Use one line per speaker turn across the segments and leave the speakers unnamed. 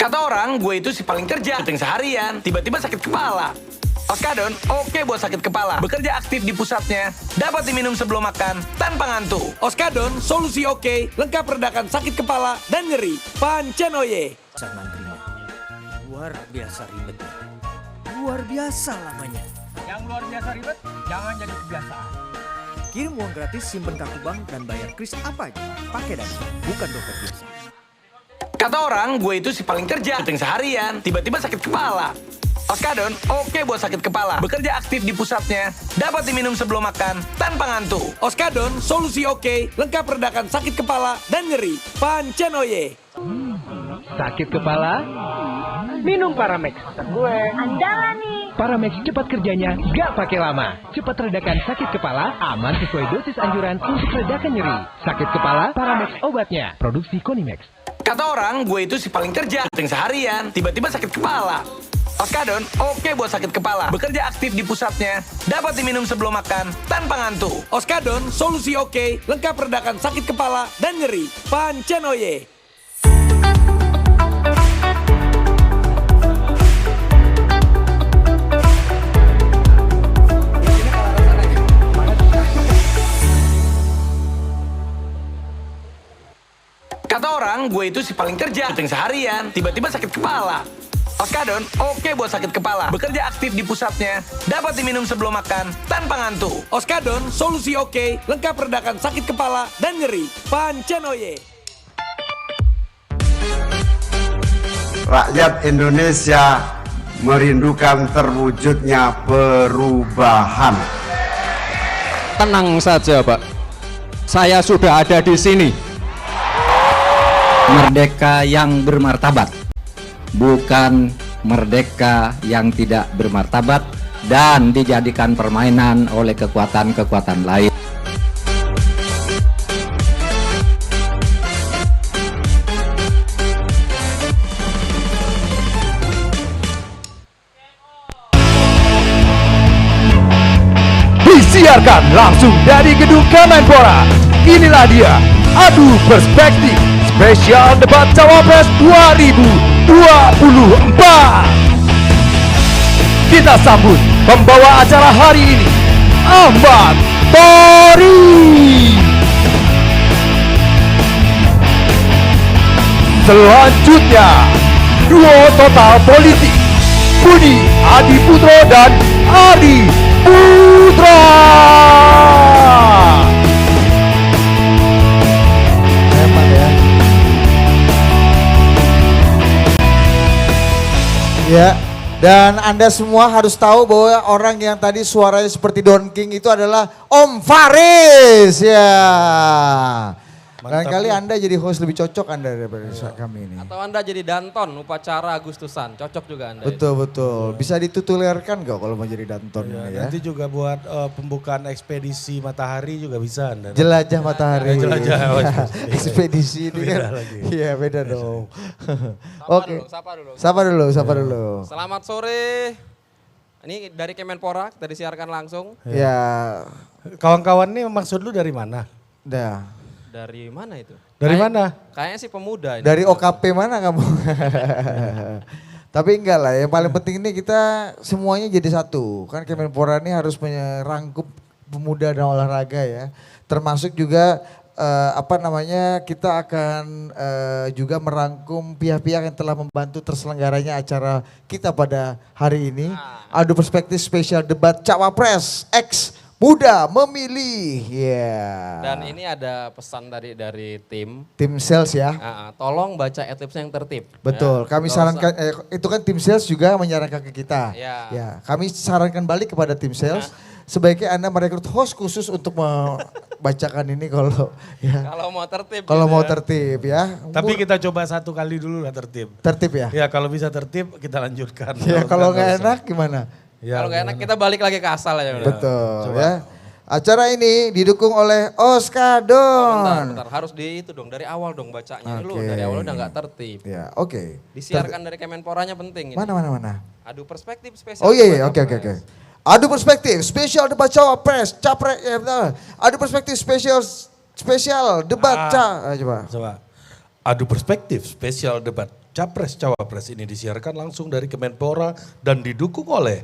Kata orang, gue itu si paling kerja. Syuting seharian, tiba-tiba sakit kepala. Oskadon, oke buat sakit kepala. Bekerja aktif di pusatnya, dapat diminum sebelum makan, tanpa ngantuk. Oskadon, solusi oke, lengkap redakan sakit kepala dan nyeri. Pancenoye.
Saat mantrinya, luar biasa ribetnya. Luar biasa lamanya.
Yang luar biasa ribet, jangan jadi kebiasaan.
Kirim uang gratis, simpen kartu bank, dan bayar kris apa aja. Pakai dana, bukan dompet biasa.
Kata orang, gue itu si paling kerja. Syuting seharian, tiba-tiba sakit kepala. Oskadon, oke buat sakit kepala. Bekerja aktif di pusatnya, dapat diminum sebelum makan, tanpa ngantuk. Oskadon, solusi oke, lengkap redakan sakit kepala dan nyeri. Pancenoye.
Sakit kepala? Minum Paramex.
Gue.
Andalan nih.
Paramex cepat kerjanya, gak pakai lama. Cepat redakan sakit kepala, aman sesuai dosis anjuran untuk redakan nyeri. Sakit kepala, Paramex obatnya. Produksi Konimex.
Kata orang, gue itu si paling kerja. Syuting seharian, tiba-tiba sakit kepala. Oskadon, oke buat sakit kepala. Bekerja aktif di pusatnya, dapat diminum sebelum makan, tanpa ngantuk. Oskadon, solusi oke, lengkap redakan sakit kepala dan nyeri. Pancenoye. Kata orang, gue itu si paling kerja. Syuting seharian, tiba-tiba sakit kepala. Oskadon, oke buat sakit kepala. Bekerja aktif di pusatnya, dapat diminum sebelum makan, tanpa ngantuk. Oskadon, solusi oke, lengkap redakan sakit kepala dan nyeri. Pancenoye.
Rakyat Indonesia merindukan terwujudnya perubahan.
Tenang saja, Pak. Saya sudah ada di sini. Merdeka yang bermartabat, bukan merdeka yang tidak bermartabat dan dijadikan permainan oleh kekuatan-kekuatan lain.
Disiarkan langsung dari gedung Kemenpora. Inilah dia, Adu Perspektif Spesial Debat Cawapres 2024. Kita sambut pembawa acara hari ini, Ahmad Tori. Selanjutnya, duo total politik, Budi Adiputro dan Ari Putra.
Ya, dan Anda semua harus tahu bahwa orang yang tadi suaranya seperti Don King itu adalah Om Faris ya. Barangkali Anda jadi host lebih cocok Anda daripada kami ini.
Atau Anda jadi Danton upacara Agustusan, cocok juga Anda.
Betul. Bisa ditutulerkan gak kalau mau jadi Danton ini ya?
Nanti juga buat pembukaan ekspedisi matahari juga bisa Anda.
Jelajah matahari.
Jelajah.
Ekspedisi ini kan. Iya beda dong. Oke. Sapa dulu.
Selamat sore. Ini dari Kemenpora, kita disiarkan langsung.
Ya.
Kawan-kawan nih maksud lu dari mana?
Dah.
Dari mana itu?
Dari mana?
Kayaknya sih pemuda. Ini.
Dari OKP mana kamu? Tapi enggak lah, yang paling penting ini kita semuanya jadi satu. Kan Kemenpora ini harus merangkup pemuda dan olahraga ya. Termasuk juga kita akan juga merangkum pihak-pihak yang telah membantu terselenggaranya acara kita pada hari ini. Adu Perspektif Spesial Debat Cawapres X Muda Memilih.
Dan ini ada pesan dari tim
sales ya.
Tolong baca adlibsnya yang tertib.
Betul.
Ya.
Kami sarankan itu kan tim sales juga menyarankan ke kita.
Ya.
Kami sarankan balik kepada tim sales. Sebaiknya Anda merekrut host khusus untuk membacakan ini kalau
mau tertib.
Kalau mau tertib ya.
Tapi kita coba satu kali dulu lah tertib.
Tertib ya?
Ya kalau bisa tertib kita lanjutkan.
Ya kalau nggak enak gimana?
Ya,
kalau nggak enak kita balik lagi ke asal aja.
Betul ya. Acara ini didukung oleh Oskadon.
Bentar, harus itu dong dari awal dong bacanya. Lu dari awal udah nggak tertib.
Ya, oke.
Disiarkan dari Kemenporanya penting.
Mana.
Adu Perspektif Spesial.
Oh iya, oke. Adu Perspektif Spesial Debat Cawapres, Adu Perspektif Spesial Debat
coba. Adu Perspektif Spesial Debat Capres-Cawapres ini disiarkan langsung dari Kemenpora dan didukung oleh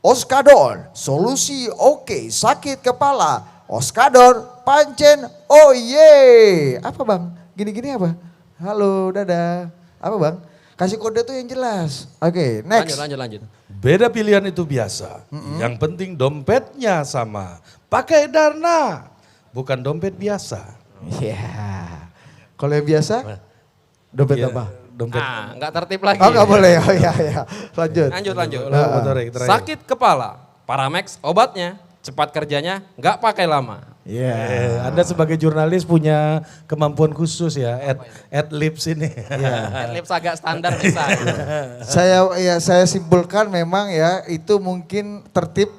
Oskador, solusi oke sakit kepala. Oskador, pancen, oh ye. Apa bang? Gini-gini apa? Halo, dadah. Apa bang? Kasih kode tuh yang jelas. Oke, next.
Lanjut.
beda pilihan itu biasa. Yang penting dompetnya sama. Pakai Dana, bukan dompet biasa.
Iya. Kalau yang biasa? Dompet
Iya,
apa?
Dompet.
Nggak tertib lagi.
Oh nggak boleh, oh iya. Lanjut.
Lanjut.
Terakhir.
Sakit kepala, Paramex obatnya, cepat kerjanya, nggak pakai lama.
Iya.
Anda sebagai jurnalis punya kemampuan khusus ya, ad libs ini.
Lips agak standar bisa.
Saya simpulkan memang ya itu mungkin tertib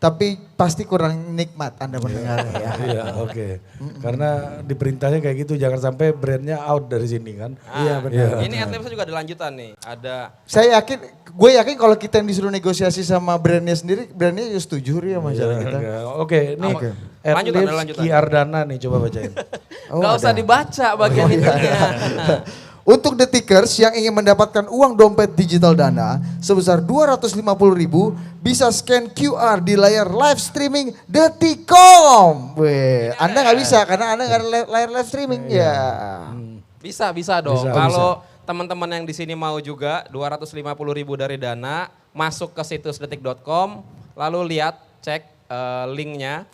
tapi pasti kurang nikmat Anda mendengarnya ya.
Iya, oke. Karena diperintahnya kayak gitu, jangan sampai brandnya out dari sini kan.
Iya benar.
Ini adlibs juga ada lanjutan nih. Ada
Gue yakin kalau kita yang disuruh negosiasi sama brandnya sendiri, brandnya ya setuju ya masalah kita.
Oke, ini ad
Lanjutan,
libs
lanjutan.
QR Dana nih, coba bacain.
nggak usah dibaca bagian itunya.
Untuk detikers yang ingin mendapatkan uang dompet digital Dana sebesar 250.000 bisa scan QR di layar live streaming Detikcom. Weh, Anda nggak bisa karena Anda nggak ada layar live streaming ya.
Bisa dong.
Bisa.
Kalau teman-teman yang di sini mau juga 250.000 dari Dana, masuk ke situs detik.com, lalu lihat, cek linknya.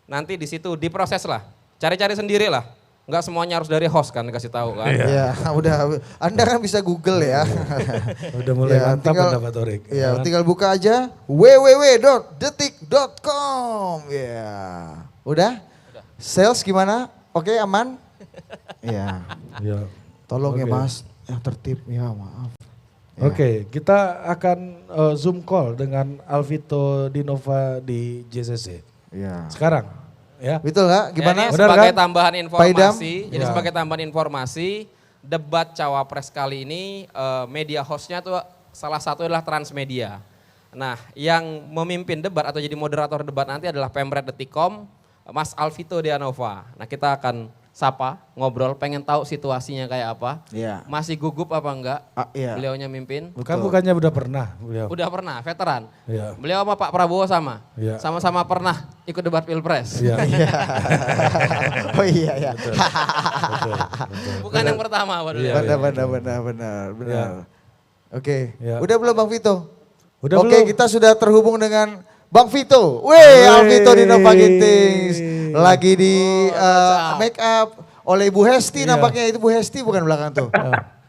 Nanti di situ diproses lah. Cari-cari sendiri lah. Enggak semuanya harus dari host kan dikasih tahu kan.
Ya, udah. Anda kan bisa Google ya.
Udah mulai
Ya,
mantap
tinggal-
pendapat Torik.
Ya, tinggal buka aja www.detik.com. Ya. Udah? Sales gimana? Oke, aman? Ya.
Ya.
Tolong ya
Oke.
Mas, yang tertib ya maaf. Ya.
Oke, kita akan Zoom call dengan Alvito Dinova di JCC.
Ya.
Sekarang, ya.
Betul nggak? Gimana?
Jadi
Benar
sebagai
kan?
tambahan
Pak Idam?
informasi, jadi
Ya.
sebagai tambahan informasi, debat Cawapres kali ini media hostnya tuh salah satu adalah Transmedia. Nah, yang memimpin debat atau jadi moderator debat nanti adalah Pemret Detikcom, Mas Alvito Dinova. Nah, kita akan sapa, ngobrol, pengen tahu situasinya kayak apa.
Iya.
Masih gugup apa enggak?
Iya.
Beliaunya mimpin.
Bukannya udah pernah beliau.
Udah pernah, veteran.
Iya.
Beliau sama Pak Prabowo sama.
Iya.
Sama-sama pernah ikut debat Pilpres.
Iya.
Oh iya ya.
Bukan yang pertama Pak dulu.
Iya.
Benar. Oke.
Ya.
Udah belum Bang Vito?
Udah
Oke,
belum?
kita sudah terhubung dengan Bang Vito. Weh, Alvito Dinova Gintings. Lagi di make up oleh Bu Hesti
Iya.
nampaknya, itu Bu Hesti bukan belakang tuh.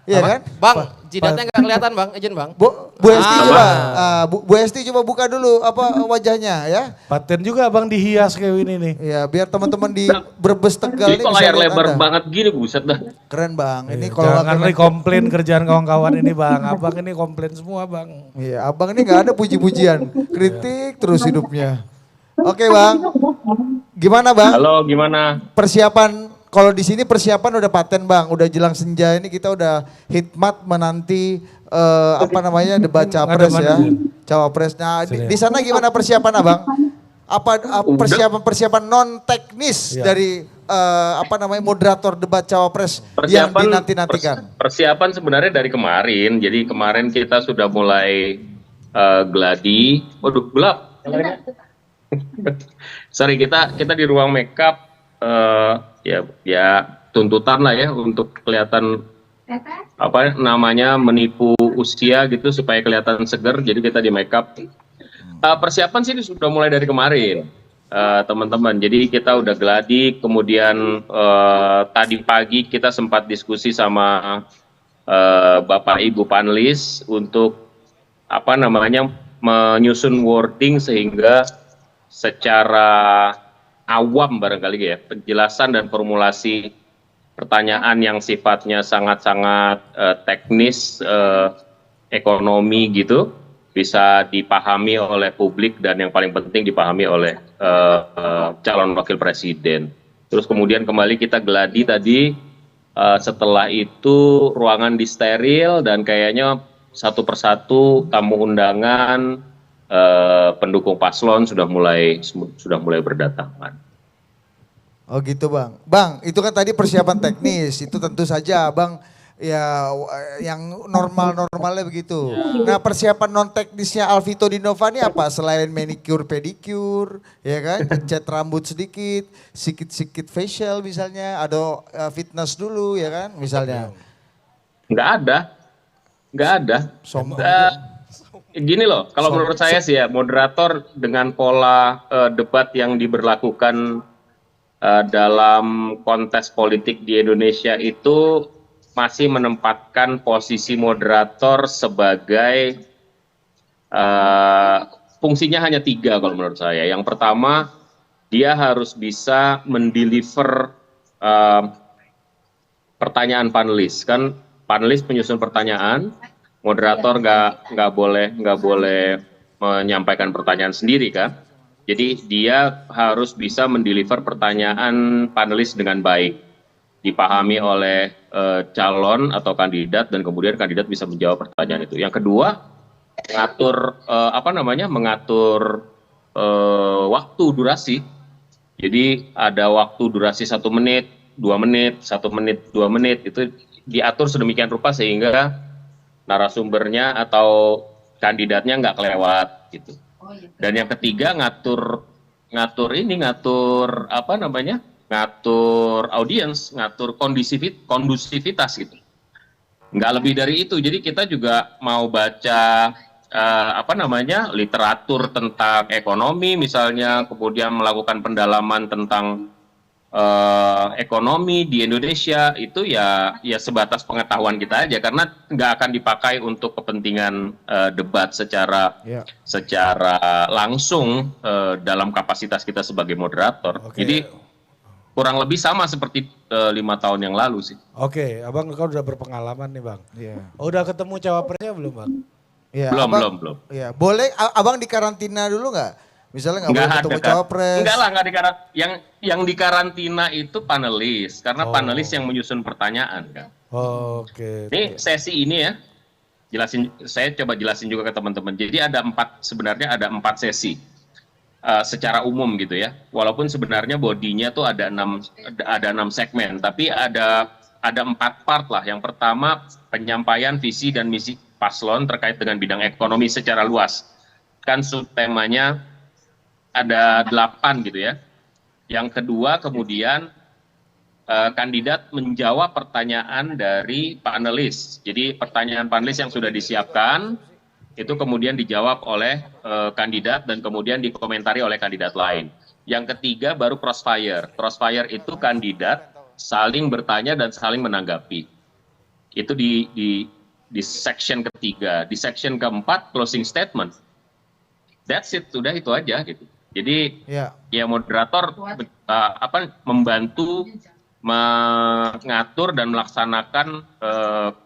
Iya kan?
Bang, jidatnya nggak kelihatan Bang, izin Bang.
Bu Hesti coba, Bu Hesti coba buka dulu apa wajahnya ya.
Paten juga Abang dihias kayak ini nih.
Ya, biar teman-teman di Brebes Tegal
Ini
ini
kok
bisa
layar
lihat
lebar
Anda.
banget gini buset dah.
Keren Bang. Ini
Iya,
kalau
jangan
nggak
komplain kerjaan kawan-kawan ini Bang. Abang ini komplain semua Bang.
Iya, Abang ini nggak ada puji-pujian, kritik terus hidupnya. Oke Bang, gimana Bang?
Halo, gimana?
Persiapan, kalau di sini persiapan udah paten Bang, udah jelang senja ini kita udah hikmat menanti apa namanya debat capres ya, cawapres. Nah di sana gimana persiapan Abang? Apa persiapan non teknis
Iya.
dari apa namanya moderator debat cawapres yang dinanti-nantikan?
Persiapan sebenarnya dari kemarin. Jadi kemarin kita sudah mulai gladi. Waduh, gelap. Sorry, kita di ruang makeup ya tuntutan lah ya untuk kelihatan apa namanya menipu usia gitu supaya kelihatan seger. Jadi kita di makeup. Persiapan sih sudah mulai dari kemarin, teman-teman. Jadi kita udah gladi. Kemudian tadi pagi kita sempat diskusi sama Bapak Ibu panelis untuk apa namanya menyusun wording sehingga secara awam barangkali ya penjelasan dan formulasi pertanyaan yang sifatnya sangat-sangat teknis ekonomi gitu bisa dipahami oleh publik dan yang paling penting dipahami oleh calon wakil presiden. Terus kemudian kembali kita gladi tadi, setelah itu ruangan disteril dan kayaknya satu persatu tamu undangan pendukung paslon sudah mulai berdatangan.
Oh gitu Bang. Bang, itu kan tadi persiapan teknis, itu tentu saja Bang yang normal-normalnya begitu. Nah persiapan non teknisnya Alvito Dinova ini apa? Selain manicure pedicure, ya kan, cat rambut sedikit, sikit-sikit facial misalnya, ada fitness dulu ya kan, misalnya.
Nggak ada.
Sombong.
Gini loh, kalau menurut saya sih ya, moderator dengan pola debat yang diberlakukan dalam kontes politik di Indonesia itu masih menempatkan posisi moderator sebagai fungsinya hanya 3 kalau menurut saya. Yang pertama, dia harus bisa mendeliver pertanyaan panelis. Kan panelis penyusun pertanyaan, moderator nggak boleh menyampaikan pertanyaan sendiri kan. Jadi dia harus bisa mendeliver pertanyaan panelis dengan baik, dipahami oleh calon atau kandidat, dan kemudian kandidat bisa menjawab pertanyaan itu. Yang kedua, mengatur waktu durasi. Jadi ada waktu durasi 1 menit, 2 menit, 1 menit, 2 menit, itu diatur sedemikian rupa sehingga narasumbernya atau kandidatnya nggak kelewat gitu. Dan yang ketiga, ngatur audiens, ngatur kondusivitas gitu. Nggak lebih dari itu. Jadi kita juga mau baca literatur tentang ekonomi misalnya, kemudian melakukan pendalaman tentang ekonomi di Indonesia, itu ya sebatas pengetahuan kita aja, karena nggak akan dipakai untuk kepentingan debat secara langsung dalam kapasitas kita sebagai moderator. Jadi kurang lebih sama seperti 5 tahun yang lalu sih.
Oke, abang kau udah berpengalaman nih bang. Udah ketemu cawapresnya belum bang?
Belum.
Ya, boleh abang dikarantina dulu nggak? Misalnya nggak boleh ketemu cawapres.
Enggak lah, nggak dikarantina. Yang dikarantina itu panelis, karena panelis yang menyusun pertanyaan kan.
Oke.
Ini sesi ini ya, saya coba jelasin juga ke teman-teman. Jadi sebenarnya ada 4 sesi secara umum gitu ya. Walaupun sebenarnya bodinya tuh ada 6 segmen, tapi ada 4 part lah. Yang pertama, penyampaian visi dan misi paslon terkait dengan bidang ekonomi secara luas. Kan subtemanya ada 8 gitu ya. Yang kedua, kemudian kandidat menjawab pertanyaan dari panelis. Jadi pertanyaan panelis yang sudah disiapkan itu kemudian dijawab oleh kandidat dan kemudian dikomentari oleh kandidat lain. Yang ketiga baru crossfire. Crossfire itu kandidat saling bertanya dan saling menanggapi. Itu di section ketiga. Di section keempat, closing statement. That's it, sudah itu aja gitu. Jadi ya moderator membantu mengatur dan melaksanakan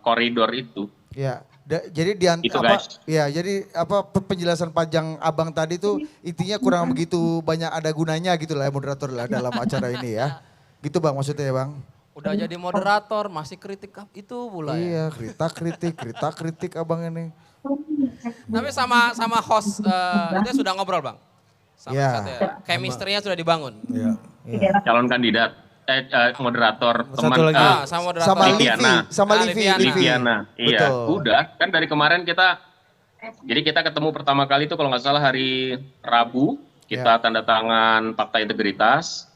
koridor itu.
Ya, jadi penjelasan panjang abang tadi tuh intinya kurang begitu banyak ada gunanya gitu lah ya moderator lah dalam acara ini ya. Gitu bang maksudnya ya bang.
Udah jadi moderator masih kritik itu pula ya.
Iya, kritik abang ini.
Tapi sama host itu sudah ngobrol bang. Chemistry-nya sudah dibangun.
Calon kandidat, moderator teman
sama Liviana.
Iya, udah kan dari kemarin kita ketemu pertama kali itu kalau nggak salah hari Rabu, kita tanda tangan fakta integritas.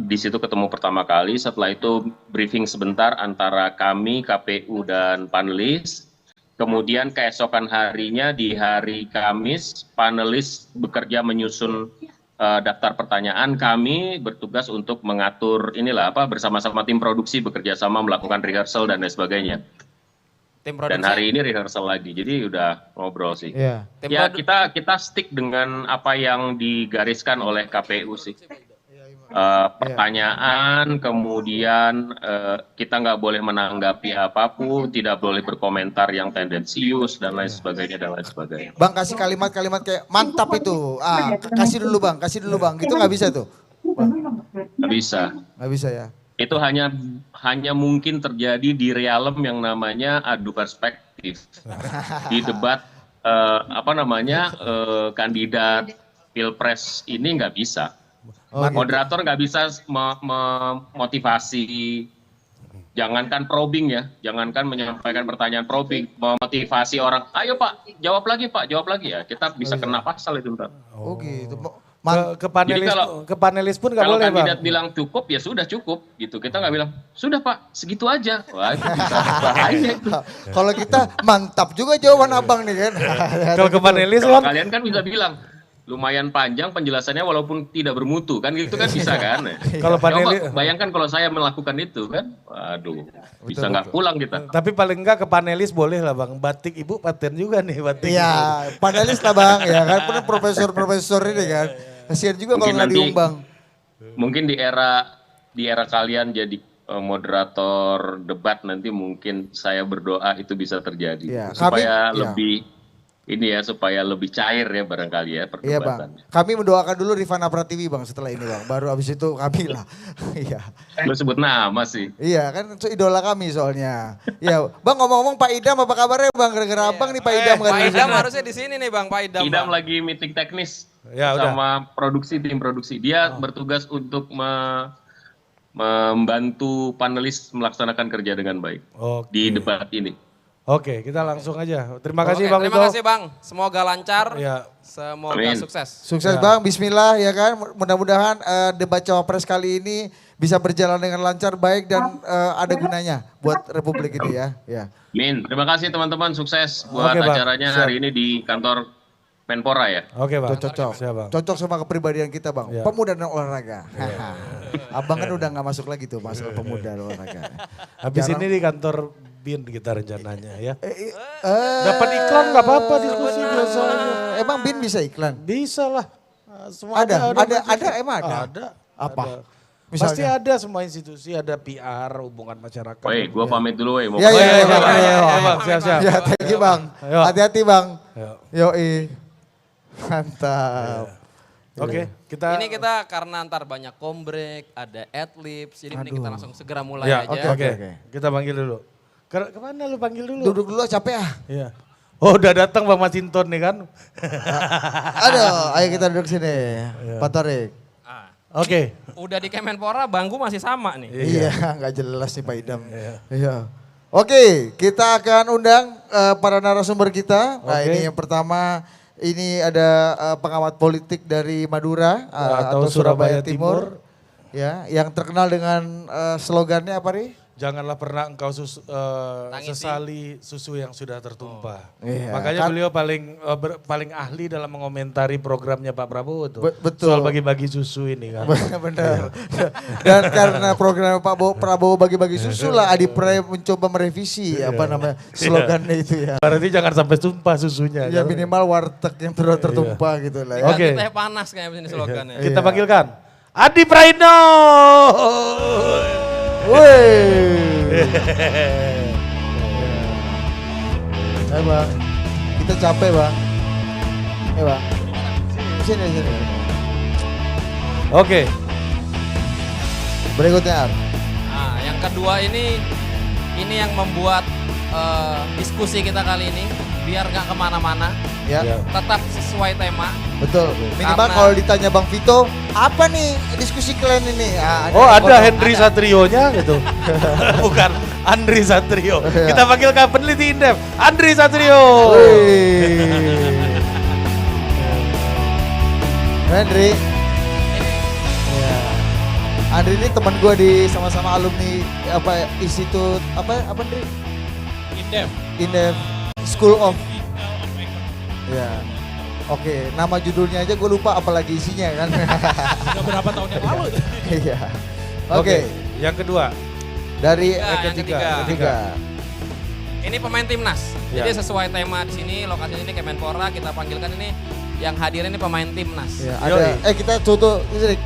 Di situ ketemu pertama kali, setelah itu briefing sebentar antara kami, KPU dan panelis. Kemudian keesokan harinya di hari Kamis, panelis bekerja menyusun daftar pertanyaan, kami bertugas untuk mengatur bersama-sama tim produksi bekerja sama melakukan rehearsal dan lain sebagainya. Dan hari ini rehearsal lagi, jadi udah ngobrol sih. Ya kita stick dengan apa yang digariskan oleh KPU sih. Pertanyaan, kemudian kita nggak boleh menanggapi apapun, tidak boleh berkomentar yang tendensius dan lain sebagainya.
Bang kasih kalimat-kalimat kayak mantap itu, kasih dulu bang, gitu nggak bisa tuh?
Nggak bisa ya. Itu hanya mungkin terjadi di realem yang namanya adu perspektif di debat kandidat pilpres ini nggak bisa. Moderator nggak bisa memotivasi jangankan probing ya, jangankan menyampaikan pertanyaan probing, memotivasi orang, ayo Pak, jawab lagi ya, kita bisa kena pasal itu ntar.
Oh gitu.
Ke panelis,
Jadi kalau-
ke panelis pun nggak
Kalau
boleh, Bang.
kandidat bilang cukup, ya sudah cukup gitu. Kita nggak bilang, sudah Pak, segitu aja. Wah, itu bisa bahaya itu.
Kalau kita mantap juga jawaban abang nih kan.
Kalau ke panelis
Kalau
kan,
kalian kan bisa bilang, lumayan panjang penjelasannya walaupun tidak bermutu kan, gitu kan bisa kan.
Kalau panelis,
Coba bayangkan kalau saya melakukan itu kan, waduh, bisa nggak pulang kita.
tapi paling enggak ke panelis boleh lah Bang. Batik Ibu paten juga nih batik.
Iya, panelis lah Bang, ya kan penuh profesor-profesor ini kan. Kasihan juga kalau
Mungkin
nggak
nanti-
diumbang.
Mungkin di era kalian jadi moderator debat nanti mungkin saya berdoa itu bisa terjadi.
Iya,
Supaya
kami- iya.
lebih ini ya, supaya lebih cair ya barangkali ya
Iya
perdebatan.
Bang, kami mendoakan dulu Rifana Pratiwi Bang setelah ini Bang, baru abis itu kami lah. Iya.
Lu sebut nama sih.
Iya kan itu idola kami soalnya. Iya, Bang ngomong-ngomong Pak Idam apa kabarnya Bang? Gara-gara Abang nih Pak Idam kan.
Pak Idam harusnya di sini nih Bang, Pak Idam.
Idam
Bang.
lagi meeting teknis
Ya, udah.
sama tim produksi. Dia bertugas untuk membantu panelis melaksanakan kerja dengan baik
Oke.
di debat ini.
Oke, kita langsung aja. Terima kasih
Oke,
Bang
terima
Vito.
kasih Bang. Semoga lancar.
Ya.
Semoga
Amin.
sukses.
Sukses Bang, bismillah ya kan. Mudah-mudahan debat cawapres kali ini bisa berjalan dengan lancar, baik dan ada gunanya buat Republik ini ya. Ya.
Min, terima kasih teman-teman, sukses buat
Oke, Bang.
acaranya
Siap.
hari ini di kantor Menpora ya.
Oke Bang.
Cocok.
Siap Bang.
Cocok sama kepribadian kita Bang.
Ya.
Pemuda dan olahraga. Abang kan udah nggak masuk lagi tuh masalah pemuda dan olahraga.
Habis
Jarang-
ini di kantor BIN kita rencananya ya.
Eh,
Dapat iklan nggak apa-apa diskusi biasanya.
Emang BIN bisa iklan?
Bisa lah. Semua
Ada, emang ada?
Ada.
Apa?
Ada.
Misalnya?
Pasti ada semua institusi, ada PR, hubungan masyarakat.
Woi, gua pamit dulu woi. Mau
Ya,
Oh,
ya,
iya,
ya,
Bang.
ya, ya,
Iya,
ya.
Bang. Siap-siap.
Ya, thank you Bang.
Ayo.
Hati-hati Bang.
Ayo.
Yoi. Mantap.
Oke, kita.
Ini kita karena ntar banyak kombrek, ada adlibs, jadi mending kita langsung segera mulai
Ya,
aja.
oke.
oke.
Kita panggil dulu. Kemana lu panggil dulu?
Duduk dulu capek ah.
Iya. Oh, udah datang Bang Masinton nih kan?
Aduh, ayo kita duduk sini. Pak Torik.
Ah,
Oke.
udah di Kemenpora bangku masih sama nih.
Iya, nggak jelas nih Pak Idam. Iya. Oke, kita akan undang para narasumber kita. Nah,
Oke.
ini yang pertama, ini ada pengamat politik dari Madura atau Surabaya Timur. Ya, yang terkenal dengan slogannya apa nih?
Janganlah pernah engkau
Tangisi.
sesali susu yang sudah tertumpah.
Iya,
Makanya
kan-
beliau paling ahli dalam mengomentari programnya Pak Prabowo tuh.
Betul.
Soal bagi-bagi susu ini kan.
Benar. Dan karena program Prabowo bagi-bagi susu lah, Adi Pray mencoba merevisi apa namanya slogannya itu ya.
Berarti jangan sampai tumpah susunya.
Ya
kan?
minimal warteg yang sudah tertumpah gitu lah. Ya.
Oke.
Ganti teh panas kayak begini slogannya.
Kita
Iya.
panggilkan Adi Praitno.
Woi. Ayo Bang, kita capek Bang. Ayo Bang. Sini.
Oke.
Berikutnya.
Nah, yang kedua ini yang membuat diskusi kita kali ini biar nggak kemana-mana,
Ya.
Ya.
tetap sesuai tema.
Betul. Minimal
Karena-
kalau ditanya Bang Vito, apa nih diskusi kalian ini? Ah,
Oh ada
Bang.
Henry Satrionya gitu. Bukan Andri Satrio.
Iya.
Kita panggilkan peneliti Indef, Andri Satrio.
Wih. Henry. Ya. Andri ini teman gue di sama-sama alumni apa institut apa Andri? Indef School of. Ya. Oke, nama judulnya aja gue lupa apalagi isinya kan.
Udah berapa tahun yang lalu?
Iya. Oke,
Yang kedua.
dari
Yang ketiga.
ketiga.
Ini pemain timnas.
Ya.
Jadi sesuai tema di sini, lokasinya ini Kemenpora, kita panggilkan ini yang hadir ini pemain timnas.
Ya,
Yoi.
ada kita contoh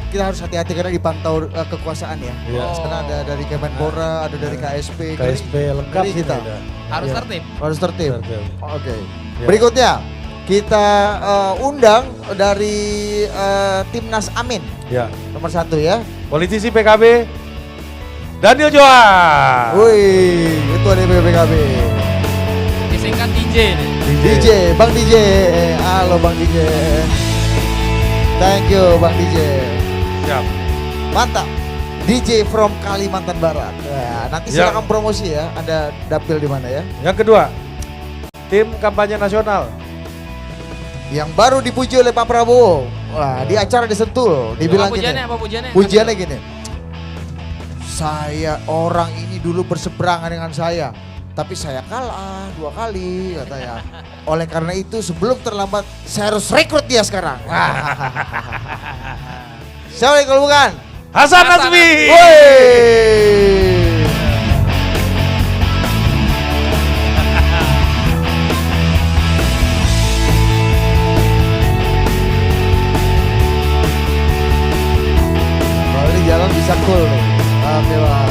kita harus hati-hati karena dipantau kekuasaan ya.
Iya.
Karena ada dari Kemenpora, ada dari KSP.
KSP lengkap
Ngeri kita.
ini ada.
Harus
Iya.
tertib.
Harus tertib.
Tertib.
Oke.
Ya.
Berikutnya kita undang dari Timnas Amin
Ya.
nomor 1 ya.
Politisi PKB Daniel Johan.
Wih, ketua DPP PKB.
Disingkat DJ nih.
DJ, Bang DJ. Halo Bang DJ. Thank you Bang DJ.
Siap.
Mantap. DJ from Kalimantan Barat. Ya, nanti silakan promosi ya. Anda dapil di mana ya?
Yang kedua, tim kampanye nasional.
Yang baru dipuji oleh Pak Prabowo. Wah, di acara di Sentul dibilang gini.
Apa pujiannya?
Pujiannya gini. Saya orang ini dulu berseberangan dengan saya, tapi saya kalah 2 kali katanya. Oleh karena itu sebelum terlambat saya harus rekrut dia sekarang. Siapa kalau bukan?
Hasan Nazmi.
Woi. Kalau ini jalan bisa cool nih. Oke lah.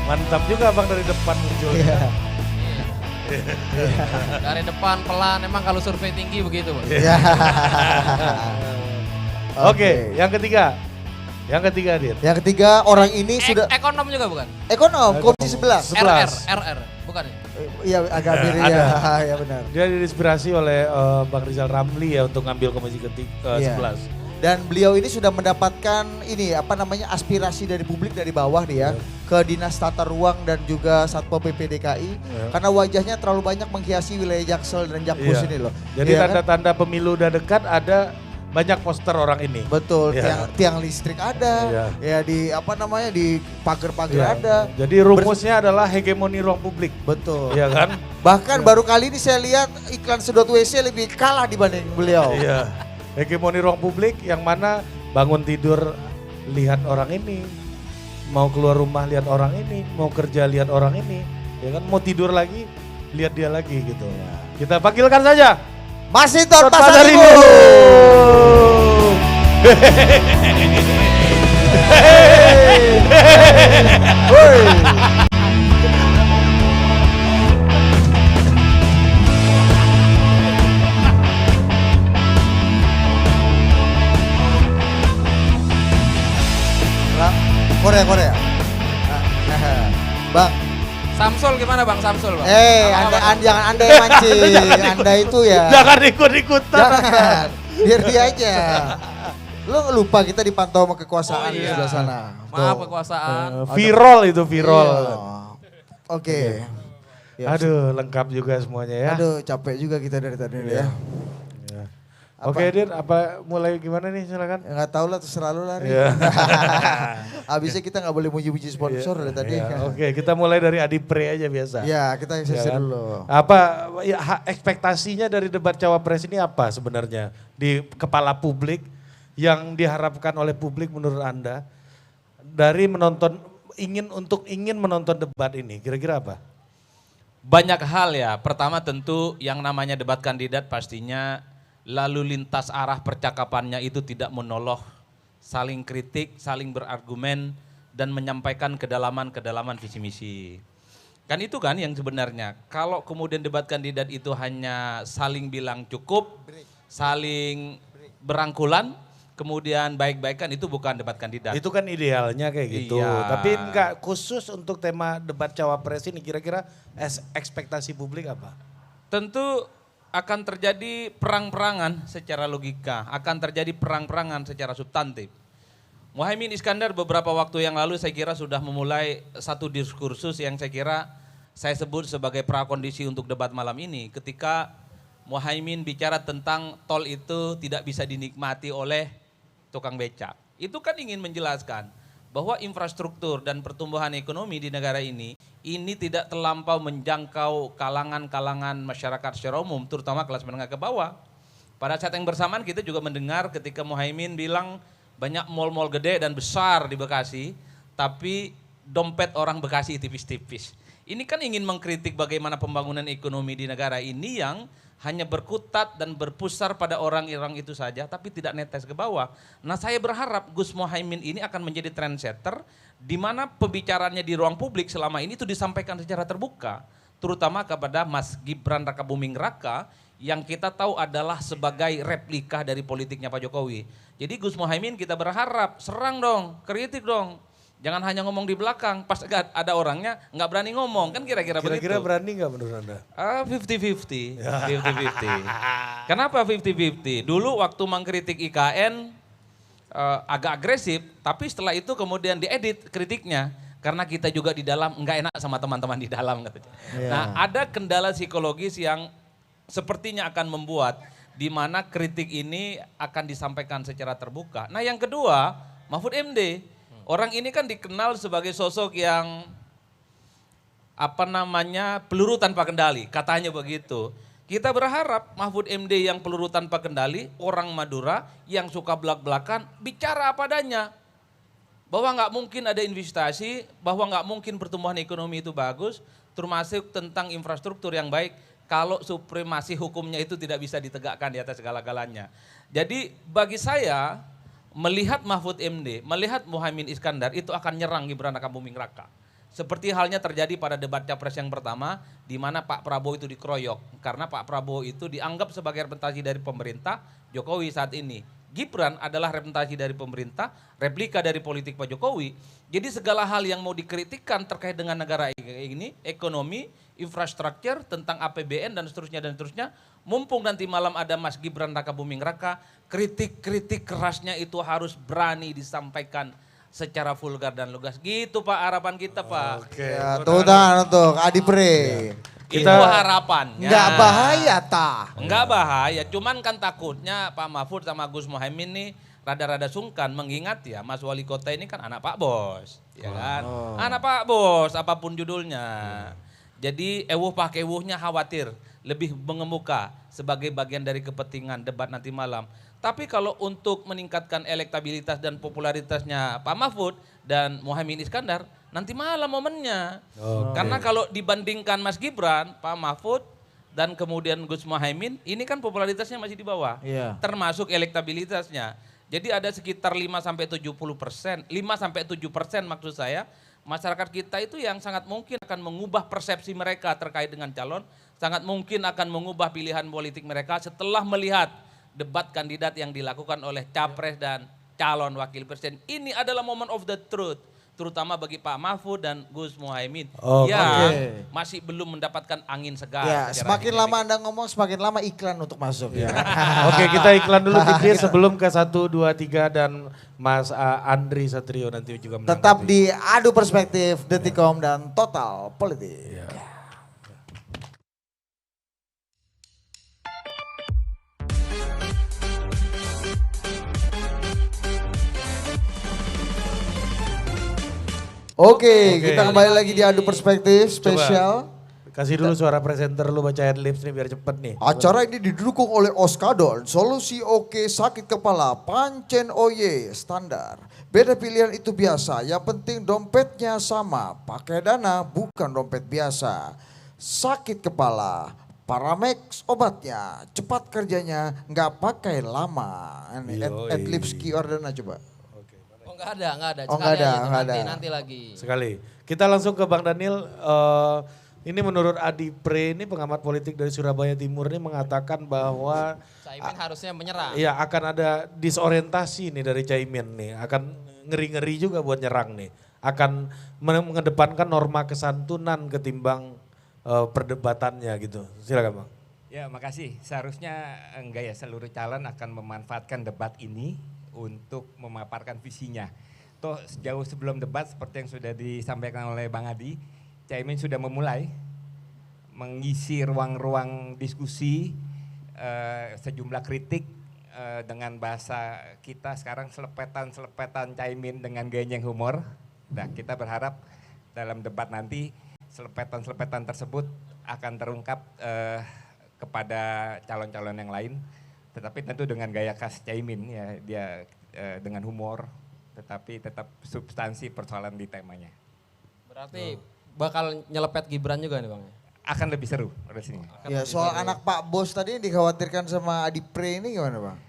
Mantap juga Bang dari depan muncul.
Iya.
Dari depan pelan, emang kalau survei tinggi begitu, Bang.
Iya.
Oke, yang ketiga. Yang ketiga, Dir.
Yang ketiga orang ini sudah
Ekonom juga bukan?
ekonom Komisi 11.
RR, bukan ya?
Iya agak mirip
ada.
ya. Ya benar.
Dia diinspirasi oleh Bang Rizal Ramli ya untuk ngambil komisi
Iya.
11.
Dan beliau ini sudah mendapatkan ini apa namanya aspirasi dari publik dari bawah dia ke Dinas Tata Ruang dan juga Satpol PP DKI karena wajahnya terlalu banyak menghiasi wilayah Jaksel dan Jakpus ini loh.
Jadi
Iya kan?
tanda-tanda pemilu udah dekat ada banyak poster orang ini.
Betul,
Iya.
tiang listrik ada,
Iya.
ya di apa namanya di pagar-pagar
Iya.
ada.
Jadi rumusnya adalah hegemoni ruang publik.
Betul.
Iya kan?
Bahkan baru kali ini saya lihat iklan sedot WC lebih kalah dibanding beliau.
Iya. Hegemoni ruang publik yang mana bangun tidur lihat orang ini, mau keluar rumah lihat orang ini, mau kerja lihat orang ini, ya kan? Mau tidur lagi lihat dia lagi gitu. Kita panggilkan saja.
Masinton
Pasar
Pasaribu.
Ibu.
Woi. Korea. Bang,
Samsul gimana Bang? Samsul Bang?
jangan anda yang mancing. Anda itu ya.
Jangan ikut-ikutan.
Jangan. Biar dia aja. Lu lupa kita dipantau sama kekuasaan di
iya.
sebelah sana.
Maaf
Tuh.
kekuasaan.
Viral itu viral.
Iya. Oke. Ya,
Aduh, lengkap juga semuanya ya.
Aduh, capek juga kita dari tadi ya.
Oke, Dir, apa mulai gimana nih silakan?
Nggak tahu lah, terserah lu lah nih.
Iya.
Abisnya kita nggak boleh muji-muji sponsor dari tadi.
Iya, Oke, kita mulai dari Adipre aja biasa.
Ya, kita sesi
Ya kan?
dulu.
Apa ya, ekspektasinya dari debat cawapres ini apa sebenarnya di kepala publik yang diharapkan oleh publik menurut Anda dari menonton ingin menonton debat ini kira-kira apa?
Banyak hal ya. Pertama tentu yang namanya debat kandidat pastinya lalu lintas arah percakapannya itu tidak menoloh, saling kritik, saling berargumen dan menyampaikan kedalaman visi misi. Kan itu kan yang sebenarnya. Kalau kemudian debat kandidat itu hanya saling bilang cukup, saling berangkulan, kemudian baik-baikan, itu bukan debat kandidat.
Itu kan idealnya kayak gitu.
Iya.
Tapi enggak khusus untuk tema debat cawapres ini kira-kira ekspektasi publik apa?
Tentu akan terjadi perang-perangan secara logika, akan terjadi perang-perangan secara substantif. Muhaimin Iskandar beberapa waktu yang lalu saya kira sudah memulai satu diskursus yang saya kira saya sebut sebagai prakondisi untuk debat malam ini. Ketika Muhaimin bicara tentang tol itu tidak bisa dinikmati oleh tukang becak. Itu kan ingin menjelaskan bahwa infrastruktur dan pertumbuhan ekonomi di negara ini tidak terlampau menjangkau kalangan-kalangan masyarakat secara umum, terutama kelas menengah ke bawah. Pada saat yang bersamaan kita juga mendengar ketika Muhaimin bilang banyak mal-mal gede dan besar di Bekasi, tapi dompet orang Bekasi tipis-tipis. Ini kan ingin mengkritik bagaimana pembangunan ekonomi di negara ini yang hanya berkutat dan berpusar pada orang-orang itu saja, tapi tidak netes ke bawah. Nah, saya berharap Gus Muhaimin ini akan menjadi trendsetter, di mana pembicaraannya di ruang publik selama ini itu disampaikan secara terbuka, terutama kepada Mas Gibran Rakabuming Raka, yang kita tahu adalah sebagai replika dari politiknya Pak Jokowi. Jadi Gus Muhaimin kita berharap serang dong, kritik dong. Jangan hanya ngomong di belakang, pas ada orangnya nggak berani ngomong, kan kira-kira begitu.
Kira-kira berani nggak menurut Anda?
50-50, 50-50. Kenapa 50-50? Dulu waktu mengkritik IKN agak agresif, tapi setelah itu kemudian diedit kritiknya. Karena kita juga di dalam nggak enak sama teman-teman di dalam. Nah, ada kendala psikologis yang sepertinya akan membuat di mana kritik ini akan disampaikan secara terbuka. Nah, yang kedua, Mahfud MD. Orang ini kan dikenal sebagai sosok yang peluru tanpa kendali, katanya begitu. Kita berharap Mahfud MD yang peluru tanpa kendali, orang Madura yang suka belak-belakan, bicara apa adanya. Bahwa nggak mungkin ada investasi, bahwa nggak mungkin pertumbuhan ekonomi itu bagus, termasuk tentang infrastruktur yang baik, kalau supremasi hukumnya itu tidak bisa ditegakkan di atas segala-galanya. Jadi bagi saya, melihat Mahfud MD, melihat Muhaimin Iskandar itu akan nyerang Gibran Rakabuming Raka. Seperti halnya terjadi pada debat capres yang pertama, di mana Pak Prabowo itu dikeroyok. Karena Pak Prabowo itu dianggap sebagai representasi dari pemerintah Jokowi saat ini. Gibran adalah representasi dari pemerintah, replika dari politik Pak Jokowi. Jadi segala hal yang mau dikritikkan terkait dengan negara ini, ekonomi, infrastruktur, tentang APBN dan seterusnya, mumpung nanti malam ada Mas Gibran Rakabuming Raka, kritik-kritik kerasnya itu harus berani disampaikan secara vulgar dan lugas. Gitu Pak harapan kita Pak.
Oke. Ya, tangan untuk Adi Pre.
Itu harapannya.
Enggak bahaya
Enggak bahaya, cuman kan takutnya Pak Mahfud sama Gus Muhaimin nih rada-rada sungkan mengingat ya Mas Wali Kota ini kan anak Pak Bos. Ya kan? Anak Pak Bos apapun judulnya. Jadi Pak Ewuhnya khawatir lebih mengemuka sebagai bagian dari kepentingan debat nanti malam. Tapi kalau untuk meningkatkan elektabilitas dan popularitasnya Pak Mahfud dan Muhaimin Iskandar, nanti malam momennya. Karena kalau dibandingkan Mas Gibran, Pak Mahfud, dan kemudian Gus Muhaimin, ini kan popularitasnya masih di bawah. Termasuk elektabilitasnya. Jadi ada sekitar 5-70%, 5-7% maksud saya, masyarakat kita itu yang sangat mungkin akan mengubah persepsi mereka terkait dengan calon, sangat mungkin akan mengubah pilihan politik mereka setelah melihat debat kandidat yang dilakukan oleh capres dan calon wakil presiden. Ini adalah moment of the truth, terutama bagi Pak Mahfud dan Gus Muhaimin yang masih belum mendapatkan angin segar.
Ya, semakin lama Anda ngomong, semakin lama iklan untuk masuk. Ya.
Oke, kita iklan dulu dikit sebelum ke 1, 2, 3 dan Mas Andri Satrio nanti juga menanggapi.
Tetap di Adu Perspektif, Detikom dan Total Politik. Oke, kita kembali lagi di Adu Perspektif spesial.
Kasih dulu suara presenter lu baca adlibs nih biar cepet nih.
Acara ini didukung oleh Oskadon, solusi oke sakit kepala, pancen oye, standar. Beda pilihan itu biasa, yang penting dompetnya sama. Pakai Dana bukan dompet biasa. Sakit kepala, Paramex obatnya, cepat kerjanya, nggak pakai lama. Adlibs Kiordana coba.
Enggak ada.
Oh, nggak ada.
Nanti lagi.
Sekali. Kita langsung ke Bang Daniel. Ini menurut Adi Pre ini pengamat politik dari Surabaya Timur ini mengatakan bahwa
Caimin harusnya menyerang.
Iya, akan ada disorientasi nih dari Caimin nih. Akan ngeri-ngeri juga buat nyerang nih. Akan mengedepankan norma kesantunan ketimbang perdebatannya gitu. Silakan Bang.
Ya, makasih. Seharusnya enggak ya, seluruh calon akan memanfaatkan debat ini untuk memaparkan visinya. Toh jauh sebelum debat seperti yang sudah disampaikan oleh Bang Adi, Caimin sudah memulai mengisi ruang-ruang diskusi, sejumlah kritik dengan bahasa kita sekarang selepetan Caimin dengan gaya yang humor. Nah, kita berharap dalam debat nanti selepetan tersebut akan terungkap kepada calon-calon yang lain. Tetapi tentu dengan gaya khas Caimin ya, dia dengan humor, tetapi tetap substansi persoalan di temanya.
Berarti bakal nyelepet Gibran juga nih Bang?
Akan lebih seru dari sini.
Ya, soal anak Pak Bos tadi yang dikhawatirkan sama Adi Pre ini gimana Bang?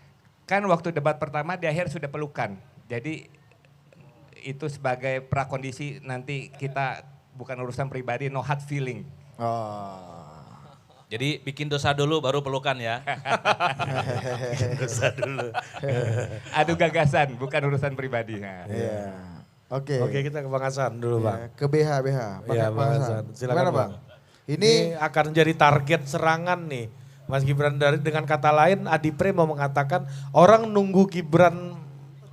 Kan waktu debat pertama di akhir sudah pelukan, jadi itu sebagai prakondisi nanti kita bukan urusan pribadi, no hard feeling.
Jadi bikin dosa dulu baru pelukan ya.
Bikin dosa dulu.
Adu gagasan, bukan urusan pribadi. Nah.
Iya. Oke.
Oke, kita ke Bang Hasan dulu, Bang.
Ke BH.
Iya, Bang Hasan. Silakan, Bang. Ini akan jadi target serangan nih. Mas Gibran dengan kata lain, Adipre mau mengatakan orang nunggu Gibran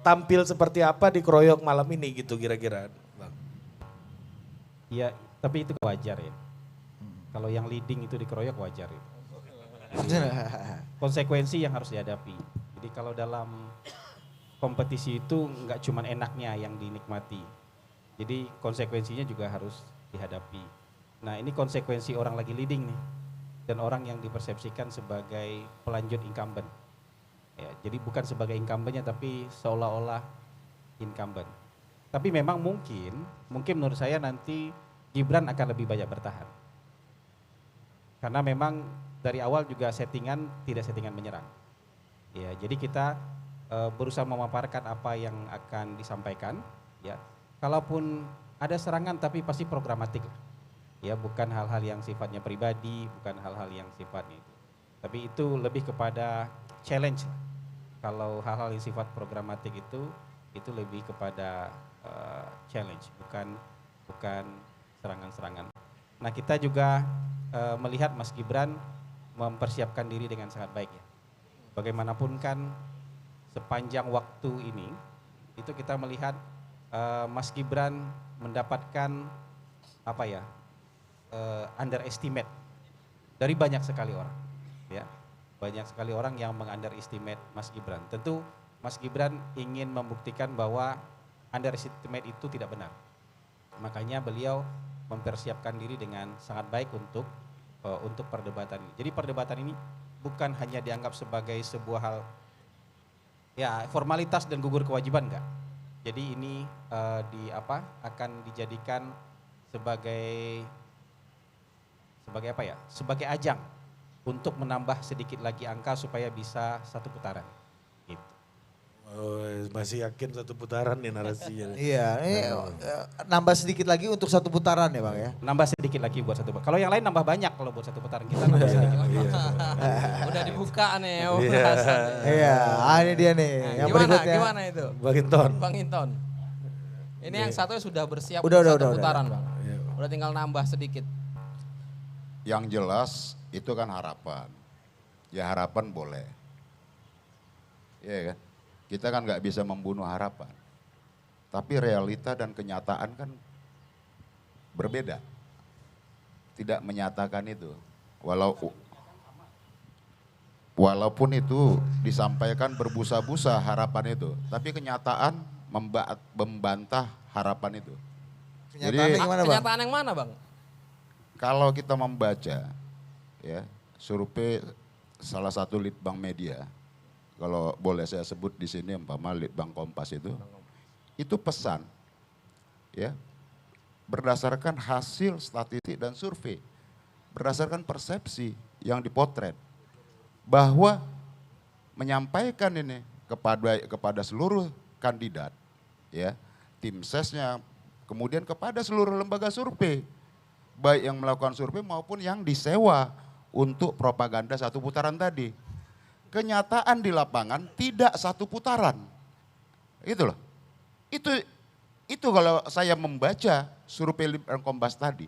tampil seperti apa dikeroyok malam ini gitu kira-kira, Bang.
Iya, tapi itu wajar ya. Kalau yang leading itu dikeroyok wajar ya. Konsekuensi yang harus dihadapi. Jadi kalau dalam kompetisi itu nggak cuman enaknya yang dinikmati. Jadi konsekuensinya juga harus dihadapi. Nah ini konsekuensi orang lagi leading nih. Dan orang yang dipersepsikan sebagai pelanjut incumbent. Ya, jadi bukan sebagai incumbentnya tapi seolah-olah incumbent. Tapi memang mungkin menurut saya nanti Gibran akan lebih banyak bertahan. Karena memang dari awal juga tidak settingan menyerang. Ya, jadi kita berusaha memaparkan apa yang akan disampaikan. Ya, kalaupun ada serangan tapi pasti programatik. Ya, bukan hal-hal yang sifatnya pribadi, bukan hal-hal yang sifatnya itu. Tapi itu lebih kepada challenge. Kalau hal-hal yang sifat programatik itu lebih kepada challenge, bukan serangan-serangan. Nah kita juga melihat Mas Gibran mempersiapkan diri dengan sangat baik ya. Bagaimanapun kan sepanjang waktu ini itu kita melihat Mas Gibran mendapatkan underestimate dari banyak sekali orang, ya banyak sekali orang yang mengunderestimate Mas Gibran. Tentu Mas Gibran ingin membuktikan bahwa underestimate itu tidak benar. Makanya beliau mempersiapkan diri dengan sangat baik untuk perdebatan ini. Jadi perdebatan ini bukan hanya dianggap sebagai sebuah hal ya formalitas dan gugur kewajiban enggak. Jadi ini akan dijadikan sebagai sebagai ajang untuk menambah sedikit lagi angka supaya bisa satu putaran. Gitu.
Oh, masih yakin satu putaran nih narasinya.
Iya, ini nambah sedikit lagi untuk satu putaran ya Bang ya?
Nambah sedikit lagi buat satu putaran. Kalau yang lain nambah banyak kalau buat satu putaran, kita nambah sedikit lagi.
Udah dibuka nih.
Iya, ini dia nih. Yang berikutnya.
Gimana itu?
Bang
Hinton. Ini yang satu sudah bersiap
udah,
satu putaran Bang. Udah tinggal nambah sedikit.
Yang jelas itu kan harapan. Ya harapan boleh. Iya kan? Kita kan nggak bisa membunuh harapan. Tapi realita dan kenyataan kan berbeda. Tidak menyatakan itu. Walaupun itu disampaikan berbusa-busa harapan itu. Tapi kenyataan membantah harapan itu.
Kenyataan yang mana Bang?
Kalau kita membaca ya survei salah satu litbang media, kalau boleh saya sebut di sini umpama litbang Kompas itu pesan ya berdasarkan hasil statistik dan survei, berdasarkan persepsi yang dipotret bahwa menyampaikan ini kepada seluruh kandidat ya, tim sesnya, kemudian kepada seluruh lembaga survei, baik yang melakukan survei maupun yang disewa untuk propaganda satu putaran tadi. Kenyataan di lapangan tidak satu putaran. Itu loh. Itu kalau saya membaca survei Litbang Kompas tadi,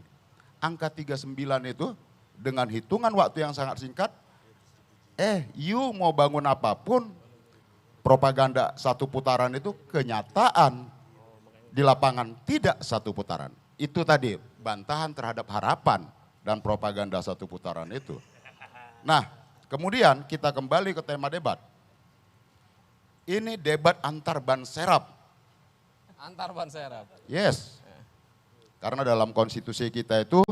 angka 39 itu dengan hitungan waktu yang sangat singkat, you mau bangun apapun, propaganda satu putaran itu kenyataan di lapangan tidak satu putaran. Itu tadi bantahan terhadap harapan dan propaganda satu putaran itu. Nah, kemudian kita kembali ke tema debat. Ini debat antar ban serap.
Antar ban serap.
Yes. Karena dalam konstitusi kita itu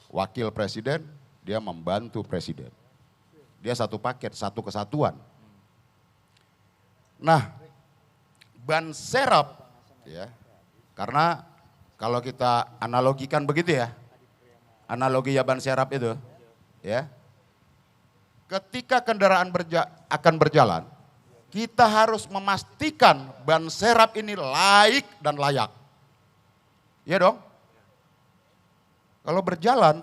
wakil presiden dia membantu presiden. Dia satu paket, satu kesatuan. Nah, ban serap ya. Karena kalau kita analogikan begitu ya, analogi ya ban serap itu, ya. Ketika kendaraan akan berjalan, kita harus memastikan ban serap ini laik dan layak. Ya dong? Kalau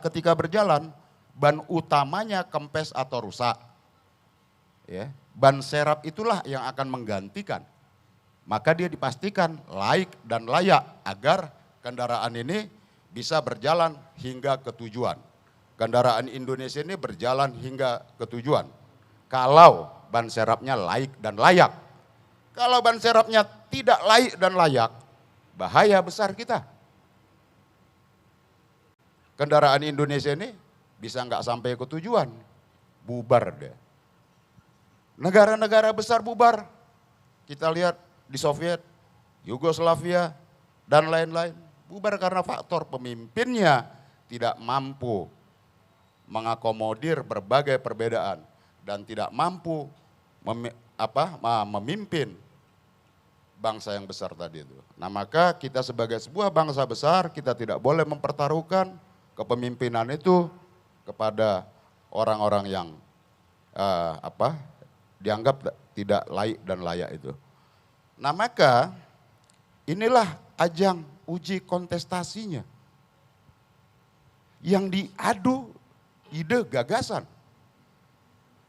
ketika berjalan, ban utamanya kempes atau rusak. Ya, ban serap itulah yang akan menggantikan. maka dia dipastikan laik dan layak agar kendaraan ini bisa berjalan hingga ke tujuan. Kendaraan Indonesia ini berjalan hingga ke tujuan. Kalau ban serapnya laik dan layak. Kalau ban serapnya tidak laik dan layak, bahaya besar kita. Kendaraan Indonesia ini bisa nggak sampai ke tujuan, bubar deh. Negara-negara besar bubar. Kita lihat di Soviet, Yugoslavia, dan lain-lain. Bubar karena faktor pemimpinnya tidak mampu mengakomodir berbagai perbedaan dan tidak mampu memimpin bangsa yang besar tadi itu. Nah maka kita sebagai sebuah bangsa besar, kita tidak boleh mempertaruhkan kepemimpinan itu kepada orang-orang yang dianggap tidak laik dan layak itu. Nah maka inilah ajang uji kontestasinya. Yang diadu ide gagasan.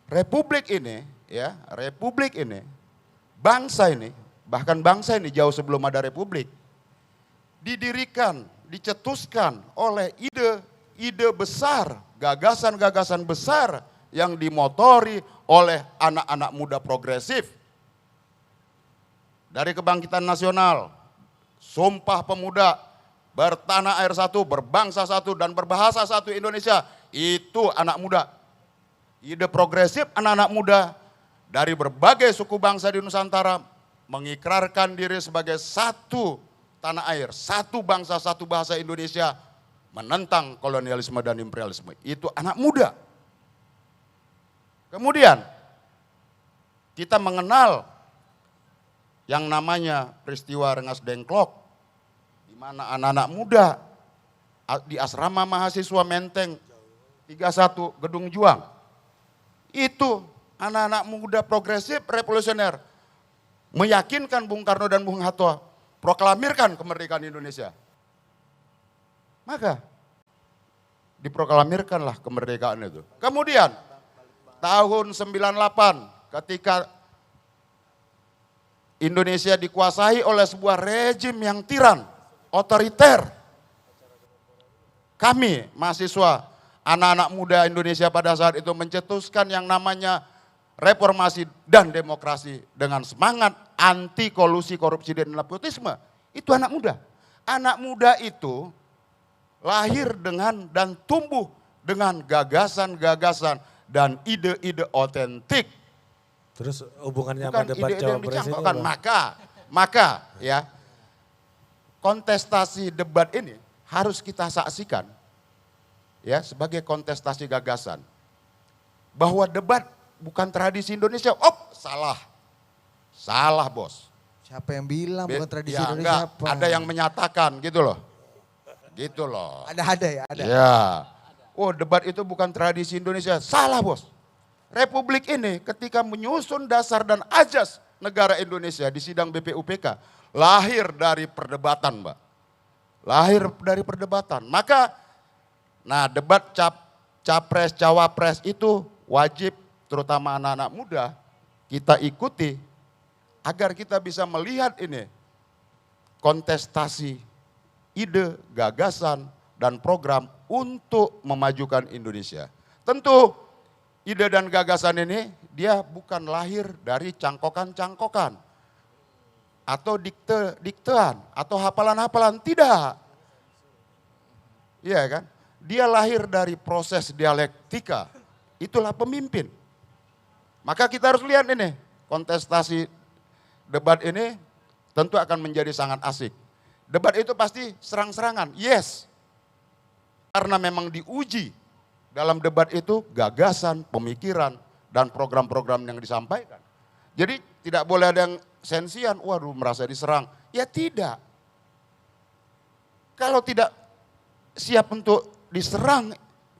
Republik ini, ya, republik ini, bangsa ini, bahkan bangsa ini jauh sebelum ada republik, didirikan, dicetuskan oleh ide besar, gagasan-gagasan besar yang dimotori oleh anak-anak muda progresif. Dari Kebangkitan Nasional, Sumpah Pemuda, Bertanah Air Satu, Berbangsa Satu, dan Berbahasa Satu Indonesia, itu anak muda. Ide progresif anak-anak muda dari berbagai suku bangsa di Nusantara mengikrarkan diri sebagai satu tanah air, satu bangsa, satu bahasa Indonesia, menentang kolonialisme dan imperialisme. Itu anak muda. Kemudian kita mengenal yang namanya peristiwa Rengas Dengklok, di mana anak-anak muda di asrama mahasiswa Menteng 31 Gedung Juang, itu anak-anak muda progresif revolusioner meyakinkan Bung Karno dan Bung Hatta proklamirkan kemerdekaan Indonesia. Maka diproklamirkanlah kemerdekaan itu. Kemudian tahun 98 ketika Indonesia dikuasai oleh sebuah rejim yang tiran, otoriter. Kami mahasiswa, anak-anak muda Indonesia pada saat itu mencetuskan yang namanya reformasi dan demokrasi dengan semangat anti kolusi, korupsi, dan nepotisme. Itu anak muda. Anak muda itu lahir dengan dan tumbuh dengan gagasan-gagasan dan ide-ide otentik.
Terus hubungannya
Bukan
sama debat
ide-ide yang
cawapres ini
dicangkokkan.
apa?
Maka ya kontestasi debat ini harus kita saksikan ya sebagai kontestasi gagasan. Bahwa debat bukan tradisi Indonesia. Oh, salah. Salah, Bos.
Siapa yang bilang bukan tradisi
ya,
Indonesia?
Enggak, ada yang menyatakan gitu loh. Gitu loh.
Ada ya, ada.
Ya. Oh, debat itu bukan tradisi Indonesia. Salah, Bos. Republik ini ketika menyusun dasar dan ajas negara Indonesia di sidang BPUPK, lahir dari perdebatan, Mbak. Lahir dari perdebatan. Maka, nah debat capres, cawapres itu wajib, terutama anak-anak muda, kita ikuti agar kita bisa melihat ini kontestasi ide, gagasan, dan program untuk memajukan Indonesia. Tentu ide dan gagasan ini dia bukan lahir dari cangkokan-cangkokan atau diktean atau hafalan-hafalan, tidak. Iya kan? Dia lahir dari proses dialektika. Itulah pemimpin. Maka kita harus lihat ini, kontestasi debat ini tentu akan menjadi sangat asik. Debat itu pasti serang-serangan, yes. Karena memang diuji dalam debat itu gagasan, pemikiran, dan program-program yang disampaikan. Jadi tidak boleh ada yang sensian, waduh merasa diserang. Ya tidak. Kalau tidak siap untuk diserang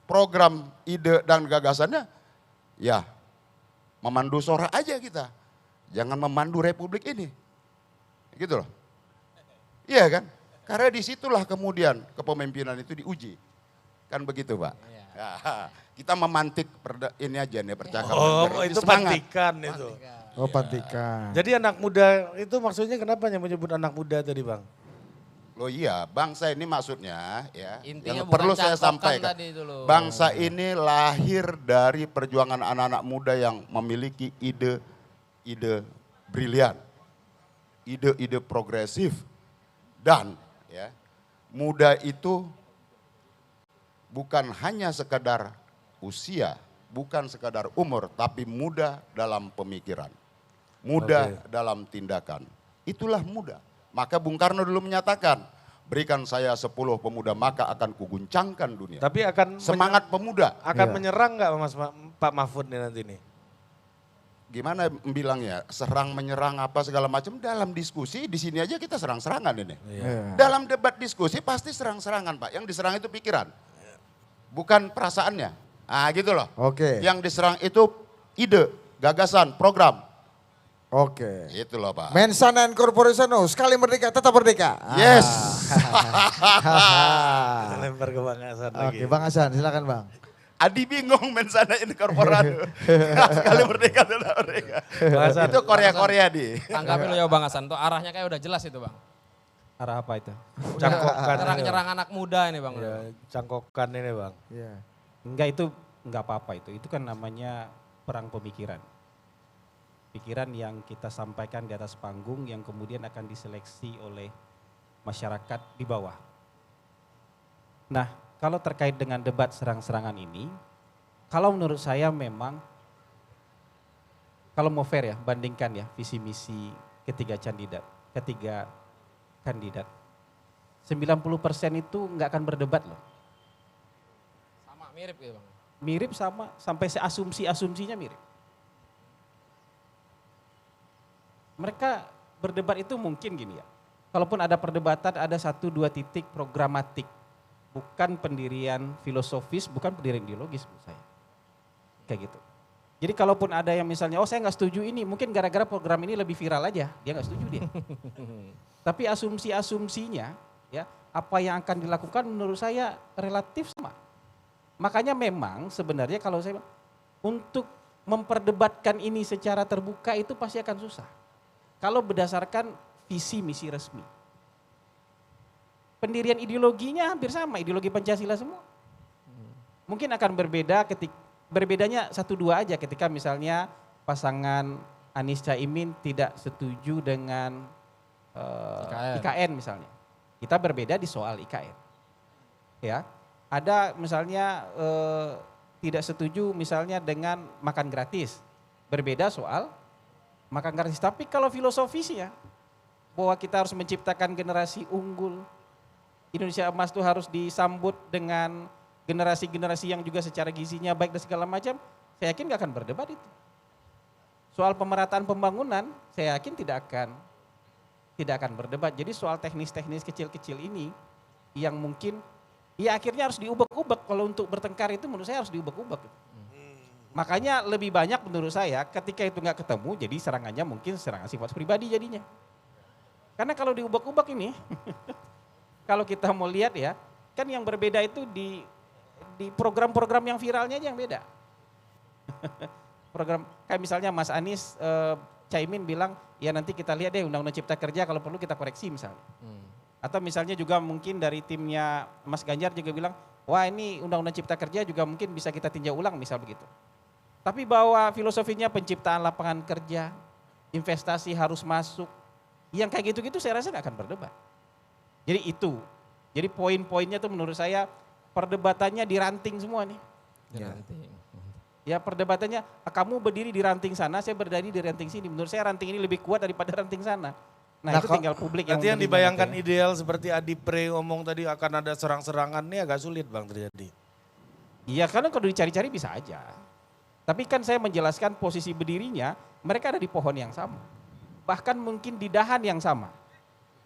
program, ide, dan gagasannya, ya memandu sorak aja kita. Jangan memandu republik ini. Gitu loh. Iya kan? Karena disitulah kemudian kepemimpinan itu diuji. Kan begitu Pak? Ya, kita memantik ini aja nih percakapan.
Oh itu
semangat.
pantikan itu.
Oh, pelantikan.
Jadi anak muda itu maksudnya kenapa menyebut anak muda tadi Bang?
Loh iya, bangsa ini maksudnya ya,
Intinya
yang
bukan
perlu saya
cangkokan
sampaikan.
tadi itu loh.
Bangsa ini lahir dari perjuangan anak-anak muda yang memiliki ide-ide brilian, ide-ide progresif, dan ya, muda itu bukan hanya sekadar usia, bukan sekadar umur, tapi muda dalam pemikiran, muda dalam tindakan. Itulah muda. Maka Bung Karno dulu menyatakan, berikan saya 10 pemuda maka akan kuguncangkan dunia.
Tapi akan
semangat pemuda.
Akan menyerang nggak Pak Mahfud nih nanti nih?
Gimana bilangnya, serang menyerang apa segala macam dalam diskusi, di sini aja kita serang-serangan ini. Dalam debat diskusi pasti serang-serangan Pak, yang diserang itu pikiran, bukan perasaannya. Ah gitu loh.
Oke.
Yang diserang itu ide, gagasan, program.
Oke.
Itu loh Pak.
Mensan and Corporation, sekali merdeka tetap merdeka.
Yes.
Lempar ke Bang Hasan lagi.
Oke, Bang Hasan silakan Bang.
Adi bingung Mensana ini korporado. Sekali merdeka tetap merdeka. Itu Korea-Korea di.
Tanggapi lo ya Bang Hasan, tuh arahnya kayak udah jelas itu Bang.
Arah apa itu?
Cangkokan.
Nyerang anak muda ini Bang.
Ya, cangkokan ini Bang.
Iya.
Enggak, itu enggak apa-apa itu. Itu kan namanya perang pemikiran. Pikiran yang kita sampaikan di atas panggung yang kemudian akan diseleksi oleh masyarakat di bawah. Nah, kalau terkait dengan debat serang-serangan ini, kalau menurut saya memang, kalau mau fair ya, bandingkan ya visi misi ketiga kandidat. 90% itu nggak akan berdebat loh.
Sama mirip gitu Bang.
Mirip sama, sampai asumsinya mirip. Mereka berdebat itu mungkin gini ya, kalaupun ada perdebatan ada 1-2 titik programatik, bukan pendirian filosofis, bukan pendirian ideologis menurut saya. Kayak gitu. Jadi kalaupun ada yang misalnya, oh saya nggak setuju ini, mungkin gara-gara program ini lebih viral aja, dia nggak setuju dia. Tapi asumsi-asumsinya, ya apa yang akan dilakukan menurut saya relatif sama. Makanya memang sebenarnya kalau saya untuk memperdebatkan ini secara terbuka itu pasti akan susah. Kalau berdasarkan visi misi resmi. Pendirian ideologinya hampir sama, ideologi Pancasila semua. Mungkin akan berbedanya 1-2 aja ketika misalnya pasangan Anies Caimin tidak setuju dengan IKN misalnya. Kita berbeda di soal IKN. Ya, ada misalnya tidak setuju misalnya dengan makan gratis. Berbeda soal makan gratis. Tapi kalau filosofisnya bahwa kita harus menciptakan generasi unggul, Indonesia emas itu harus disambut dengan generasi-generasi yang juga secara gizinya baik dan segala macam, saya yakin gak akan berdebat itu. Soal pemerataan pembangunan, saya yakin tidak akan berdebat. Jadi soal teknis-teknis kecil-kecil ini yang mungkin ya akhirnya harus diubek-ubek. Kalau untuk bertengkar itu menurut saya harus diubek-ubek. Makanya lebih banyak menurut saya ketika itu nggak ketemu, jadi serangannya mungkin serangan sifat pribadi jadinya. Karena kalau diubek-ubek ini, kalau kita mau lihat ya, kan yang berbeda itu di program-program yang viralnya aja yang beda. Program kayak misalnya Mas Anies, Caimin bilang, ya nanti kita lihat deh Undang-Undang Cipta Kerja kalau perlu kita koreksi misalnya. Atau misalnya juga mungkin dari timnya Mas Ganjar juga bilang, wah ini Undang-Undang Cipta Kerja juga mungkin bisa kita tinjau ulang misal begitu. Tapi bahwa filosofinya penciptaan lapangan kerja, investasi harus masuk, yang kayak gitu-gitu saya rasa nggak akan berdebat. Jadi itu, jadi poin-poinnya tuh menurut saya perdebatannya di ranting semua nih. Ya perdebatannya, kamu berdiri di ranting sana, saya berdiri di ranting sini. Menurut saya ranting ini lebih kuat daripada ranting sana. Nah itu tinggal publik yang
nanti yang dibayangkan ideal seperti Adi Pre ngomong tadi akan ada serang-serangan ini agak sulit Bang terjadi.
Iya karena kalau dicari-cari bisa aja. Tapi kan saya menjelaskan posisi berdirinya, mereka ada di pohon yang sama. Bahkan mungkin di dahan yang sama.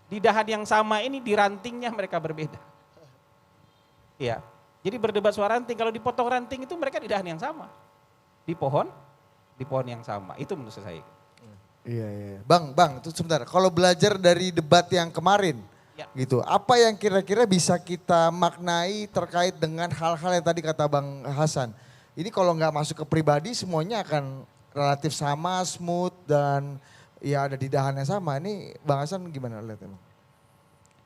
Di dahan yang sama ini di rantingnya mereka berbeda. Iya. Jadi berdebat soal ranting, kalau dipotong ranting itu mereka di dahan yang sama. Di pohon yang sama. Itu menurut saya.
Iya. Bang, itu sebentar. Kalau belajar dari debat yang kemarin, gitu, apa yang kira-kira bisa kita maknai terkait dengan hal-hal yang tadi kata Bang Hasan? Ini kalau nggak masuk ke pribadi, semuanya akan relatif sama, smooth dan ya ada di dahan yang sama. Ini Bang Hasan gimana lihatnya?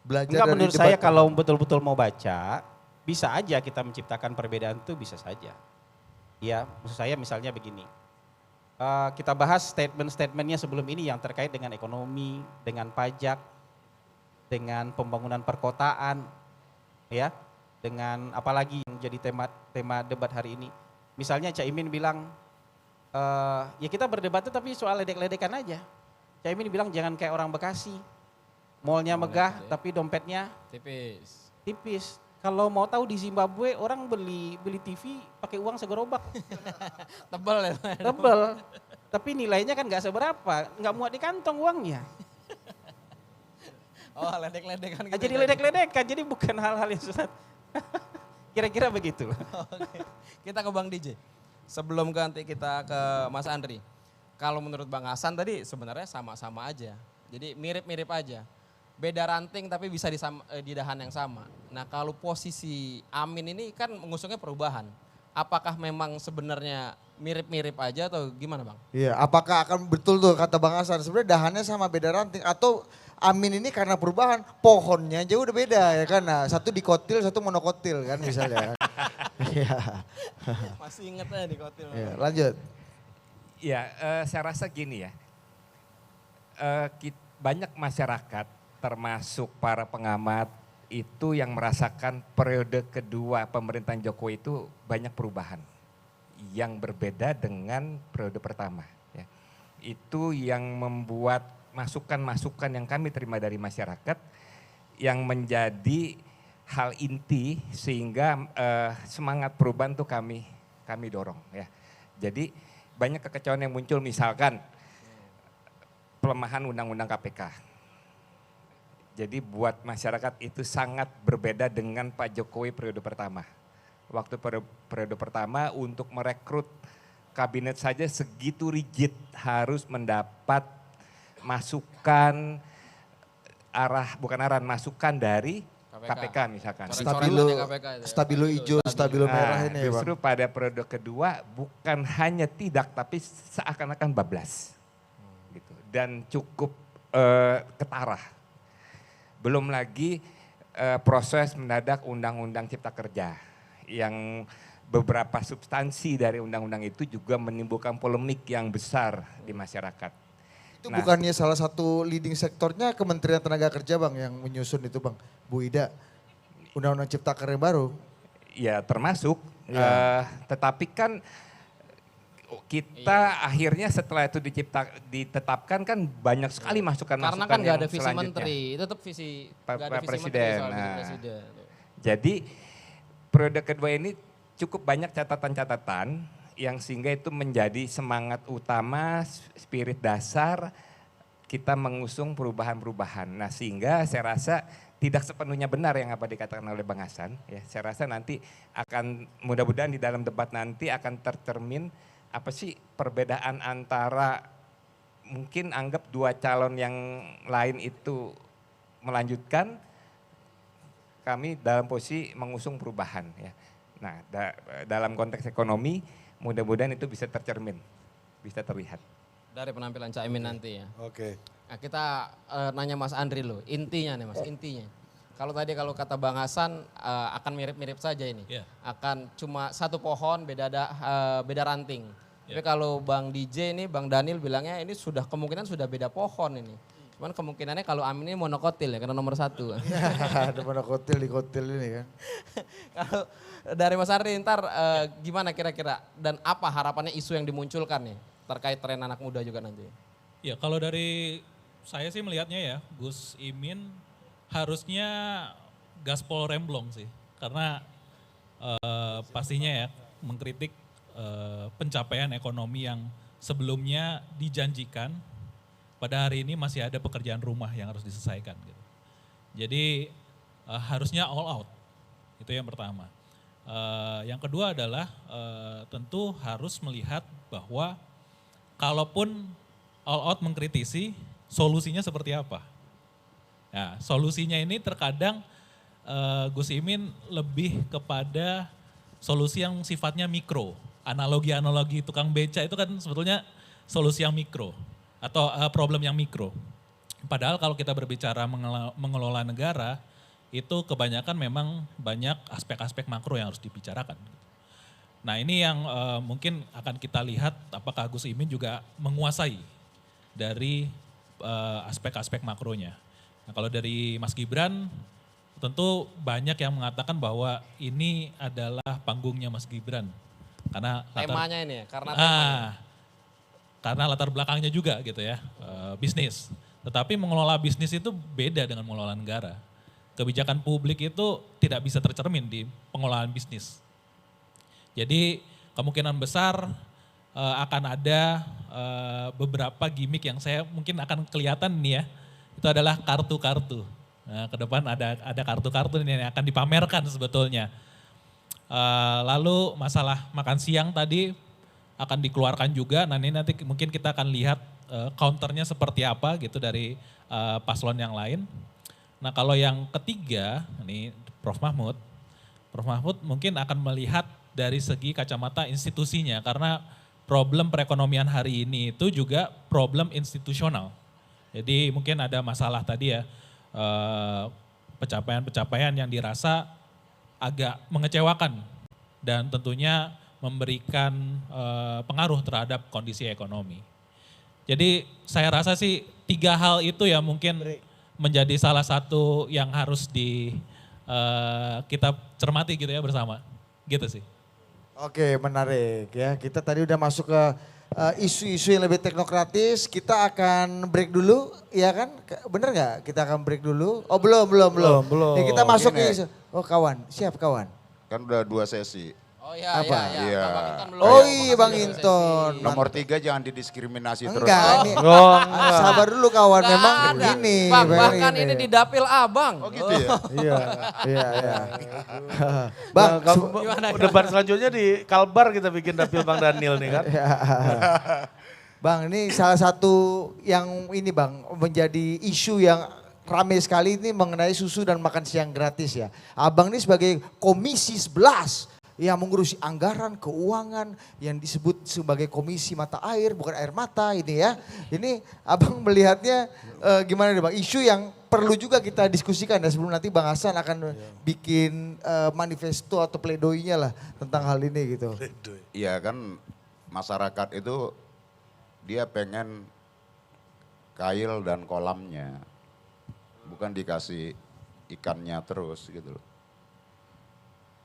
Belajar
Enggak,
dari
menurut
debat
saya kalau betul-betul mau baca, bisa aja kita menciptakan perbedaan itu bisa saja. Ya, maksud saya misalnya begini. Kita bahas statement-statementnya sebelum ini yang terkait dengan ekonomi, dengan pajak, dengan pembangunan perkotaan, ya, dengan apalagi yang jadi tema debat hari ini. Misalnya Caimin bilang, ya kita berdebat itu tapi soal ledek-ledekan aja. Caimin bilang jangan kayak orang Bekasi, mallnya megah tapi dompetnya tipis. Kalau mau tahu di Zimbabwe orang beli TV pakai uang segerobak.
Tebel ya?
Tebel. Tapi nilainya kan nggak seberapa, nggak muat di kantong uangnya.
Oh, ledek-ledekan gitu.
Jadi ledek-ledekan, jadi bukan hal-hal yang susah. Kira-kira begitu.
Oke. Kita ke Bang DJ. Sebelum ganti kita ke Mas Andri. Kalau menurut Bang Hasan tadi sebenarnya sama-sama aja. Jadi mirip-mirip aja. Beda ranting tapi bisa di dahan yang sama. Nah kalau posisi Amin ini kan mengusungnya perubahan. Apakah memang sebenarnya mirip-mirip aja atau gimana Bang?
Iya, apakah akan betul tuh kata Bang Hasan sebenarnya dahannya sama beda ranting atau Amin ini karena perubahan pohonnya jauh udah beda ya kan. Nah, satu dikotil, satu monokotil kan misalnya. Iya.
Masih inget aja dikotil.
Iya, lanjut.
Ya, saya rasa gini ya. Banyak masyarakat termasuk para pengamat itu yang merasakan periode kedua pemerintahan Jokowi itu banyak perubahan yang berbeda dengan periode pertama. Ya. Itu yang membuat masukan-masukan yang kami terima dari masyarakat yang menjadi hal inti sehingga semangat perubahan itu kami dorong. Ya. Jadi banyak kekecewaan yang muncul misalkan pelemahan undang-undang KPK. Jadi buat masyarakat itu sangat berbeda dengan Pak Jokowi periode pertama. Waktu periode pertama untuk merekrut kabinet saja segitu rigid harus mendapat masukan masukan dari KPK misalkan.
Stabilo hijau, stabilo merah ini ya Bang.
Justru pada periode kedua bukan hanya tidak tapi seakan-akan bablas. Gitu. Dan cukup ketara. Belum lagi proses mendadak Undang-Undang Cipta Kerja yang beberapa substansi dari undang-undang itu juga menimbulkan polemik yang besar di masyarakat.
Itu bukannya salah satu leading sektornya Kementerian Tenaga Kerja Bang yang menyusun itu Bang, Bu Ida, Undang-Undang Cipta Kerja yang baru?
Ya termasuk, tetapi kan kita akhirnya setelah itu ditetapkan kan banyak sekali masukan-masukan
karena kan nggak ada visi
selanjutnya.
menteri, itu tetap visi
Pak
Presiden.
Presiden. Jadi periode kedua ini cukup banyak catatan-catatan yang sehingga itu menjadi semangat utama, spirit dasar kita mengusung perubahan-perubahan. Nah sehingga saya rasa tidak sepenuhnya benar yang apa dikatakan oleh Bang Hasan. Ya, saya rasa nanti akan mudah-mudahan di dalam debat nanti akan tercermin apa sih perbedaan antara mungkin anggap dua calon yang lain itu melanjutkan, kami dalam posisi mengusung perubahan ya. Nah dalam konteks ekonomi mudah-mudahan itu bisa tercermin, bisa terlihat.
Dari penampilan Caimin nanti ya.
Oke.
Nah, kita nanya Mas Andri loh, intinya nih Mas, intinya. Kalau kata Bang Hasan akan mirip-mirip saja ini. Akan cuma satu pohon beda ranting. Tapi kalau Bang DJ ini, Bang Daniel bilangnya ini kemungkinan sudah beda pohon ini. Cuman kemungkinannya kalau Amin ini monokotil ya, karena nomor 1.
Ada monokotil di kotil ini kan.
Kalau dari Mas Andri ntar gimana kira-kira dan apa harapannya isu yang dimunculkan nih terkait tren anak muda juga nanti?
Ya kalau dari saya sih melihatnya ya Gus Imin harusnya gaspol remblong sih. Karena pastinya ya mengkritik pencapaian ekonomi yang sebelumnya dijanjikan pada hari ini masih ada pekerjaan rumah yang harus diselesaikan. Gitu. Jadi harusnya all out, itu yang pertama. Yang kedua adalah tentu harus melihat bahwa kalaupun all out mengkritisi, solusinya seperti apa. Nah, solusinya ini terkadang Gus Imin lebih kepada solusi yang sifatnya mikro. Analogi-analogi tukang beca itu kan sebetulnya solusi yang mikro atau problem yang mikro. Padahal kalau kita berbicara mengelola negara, itu kebanyakan memang banyak aspek-aspek makro yang harus dibicarakan. Nah ini yang mungkin akan kita lihat apakah Gus Imin juga menguasai dari aspek-aspek makronya. Nah kalau dari Mas Gibran, tentu banyak yang mengatakan bahwa ini adalah panggungnya Mas Gibran. Karena
temanya ini ya,
karena latar belakangnya juga gitu ya, bisnis. Tetapi mengelola bisnis itu beda dengan mengelola negara. Kebijakan publik itu tidak bisa tercermin di pengelolaan bisnis. Jadi kemungkinan besar akan ada beberapa gimmick yang saya mungkin akan kelihatan nih ya. Itu adalah kartu-kartu. Nah, ke depan ada kartu-kartu ini yang akan dipamerkan sebetulnya. Lalu masalah makan siang tadi akan dikeluarkan juga. Nah ini nanti mungkin kita akan lihat counternya seperti apa gitu dari paslon yang lain. Nah kalau yang ketiga, ini Prof. Mahmud mungkin akan melihat dari segi kacamata institusinya karena problem perekonomian hari ini itu juga problem institusional. Jadi mungkin ada masalah tadi ya, pencapaian-pencapaian yang dirasa agak mengecewakan dan tentunya memberikan pengaruh terhadap kondisi ekonomi. Jadi saya rasa sih 3 hal itu ya mungkin menjadi salah satu yang harus kita cermati gitu ya bersama. Gitu sih.
Oke, menarik ya. Kita tadi udah masuk ke isu-isu yang lebih teknokratis. Kita akan break dulu, ya kan? Bener nggak? Kita akan break dulu. Oh belum. Nih, kita masuk ke isu. Oh kawan, siap kawan.
Kan udah 2 sesi.
Oh iya,
Apa?
iya.
Oh iya Bang Inton.
Nomor 3 jangan didiskriminasi terus.
Enggak, ini sabar dulu kawan. Memang ini.
Bang, bahkan ini di dapil abang.
Oh gitu ya?
Iya.
Bang, debat selanjutnya di Kalbar kita bikin dapil Bang Daniel nih kan.
Bang, ini salah satu yang ini Bang menjadi isu yang ramai sekali ini mengenai susu dan makan siang gratis ya. Abang ini sebagai Komisi 11 yang mengurusi anggaran, keuangan, yang disebut sebagai komisi mata air, bukan air mata ini ya. Ini abang melihatnya gimana nih Bang? Isu yang perlu juga kita diskusikan ya sebelum nanti Bang Hasan akan bikin manifesto atau pledoinya lah tentang hal ini gitu.
Iya kan masyarakat itu dia pengen kail dan kolamnya, bukan dikasih ikannya terus gitu loh.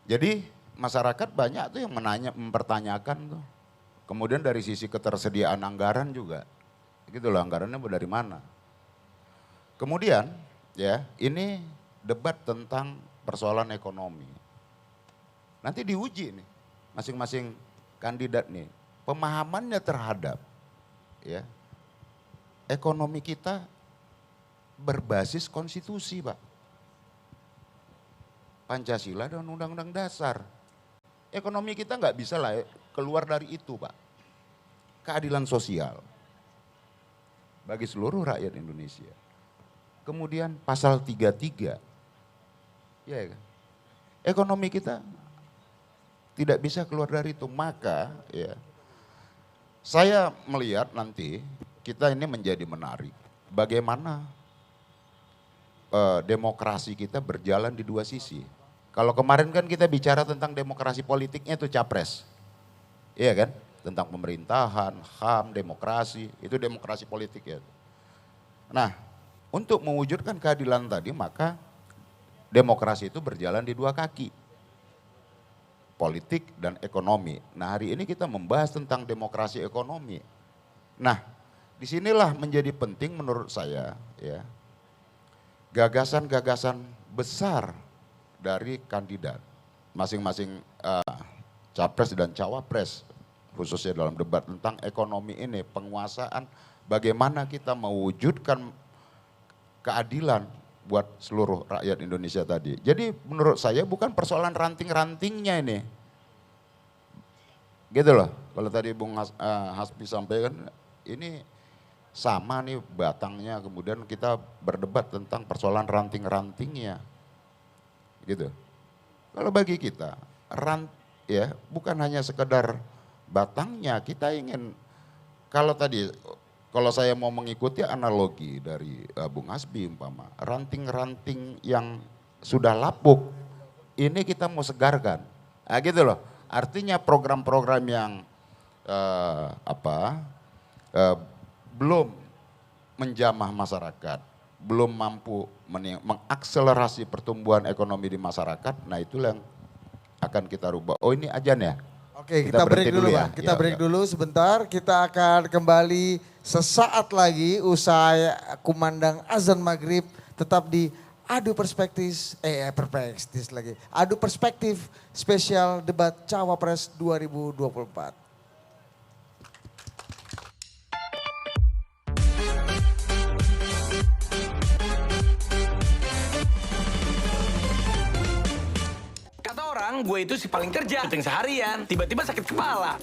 Jadi masyarakat banyak tuh yang mempertanyakan tuh. Kemudian dari sisi ketersediaan anggaran juga. Gitu loh, anggarannya dari mana. Kemudian ya ini debat tentang persoalan ekonomi. Nanti diuji nih masing-masing kandidat nih. Pemahamannya terhadap ya ekonomi kita berbasis konstitusi Pak. Pancasila dan Undang-Undang Dasar. Ekonomi kita nggak bisa lah keluar dari itu Pak. Keadilan sosial bagi seluruh rakyat Indonesia. Kemudian pasal 33, ya kan? Ekonomi kita tidak bisa keluar dari itu. Maka ya saya melihat nanti kita ini menjadi menarik. Bagaimana demokrasi kita berjalan di 2 sisi. Kalau kemarin kan kita bicara tentang demokrasi politiknya itu capres. Iya kan? Tentang pemerintahan, HAM, demokrasi, itu demokrasi politik ya. Nah, untuk mewujudkan keadilan tadi maka demokrasi itu berjalan di 2 kaki. Politik dan ekonomi. Nah hari ini kita membahas tentang demokrasi ekonomi. Nah disinilah menjadi penting menurut saya ya. Gagasan-gagasan besar dari kandidat masing-masing capres dan cawapres khususnya dalam debat tentang ekonomi ini, penguasaan, bagaimana kita mewujudkan keadilan buat seluruh rakyat Indonesia tadi. Jadi menurut saya bukan persoalan ranting-rantingnya ini. Gitu loh, kalau tadi Bung Hasbi sampaikan ini sama nih batangnya, kemudian kita berdebat tentang persoalan ranting-rantingnya. Gitu. Kalau bagi kita, bukan hanya sekedar batangnya, kita ingin kalau tadi, kalau saya mau mengikuti analogi dari Bung Hasbi umpama, ranting-ranting yang sudah lapuk, ini kita mau segarkan. Nah gitu loh, artinya program-program yang belum menjamah masyarakat, belum mampu mengakselerasi pertumbuhan ekonomi di masyarakat, nah itulah yang akan kita rubah. Oh ini ajan ya?
Oke, kita break dulu Bang. Kita break dulu sebentar. Kita akan kembali sesaat lagi usai kumandang azan maghrib. Tetap di Adu Perspektif, Adu Perspektif spesial debat Cawapres 2024.
Gue itu si paling kerja, syuting seharian, tiba-tiba sakit kepala.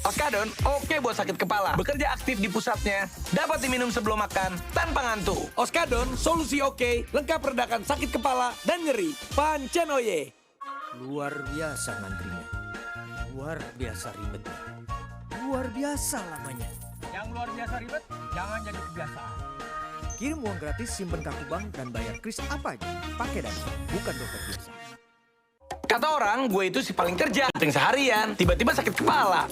Oskadon, oke buat sakit kepala. Bekerja aktif di pusatnya, dapat diminum sebelum makan, tanpa ngantuk. Oskadon, solusi oke, lengkap redakan sakit kepala dan nyeri. Pancen oye.
Luar biasa ngantrinya. Luar biasa ribetnya. Luar biasa lamanya.
Yang luar biasa ribet, jangan jadi kebiasaan.
Kirim uang gratis, simpen kartu bank, dan bayar kris apa aja. Pakai dana, bukan dokter biasa.
Kata orang, gue itu si paling kerja, syuting seharian, tiba-tiba sakit kepala.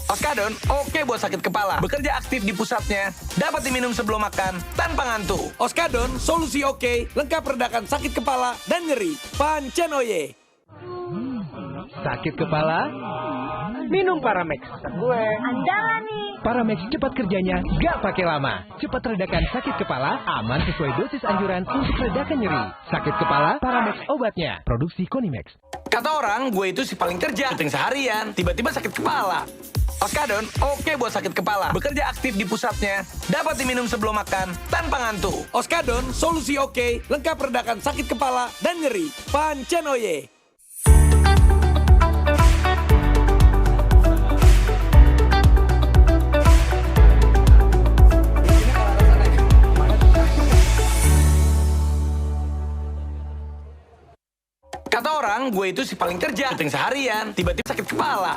Oskadon, oke buat sakit kepala. Bekerja aktif di pusatnya, dapat diminum sebelum makan, tanpa ngantuk. Oskadon, solusi oke, lengkap redakan sakit kepala dan nyeri. Pancen oye.
Sakit kepala? Minum Paramex.
Gue andalan nih.
Paramex cepat kerjanya, gak pakai lama. Cepat redakan sakit kepala, aman sesuai dosis anjuran untuk redakan nyeri. Sakit kepala, Paramex obatnya. Produksi Konimex.
Kata orang, gue itu si paling kerja, syuting seharian, tiba-tiba sakit kepala. Oskadon, oke buat sakit kepala. Bekerja aktif di pusatnya, dapat diminum sebelum makan, tanpa ngantuk. Oskadon, solusi oke, lengkap redakan sakit kepala dan nyeri. Pancen oye. Kata orang, gue itu si paling kerja, syuting seharian, tiba-tiba sakit kepala.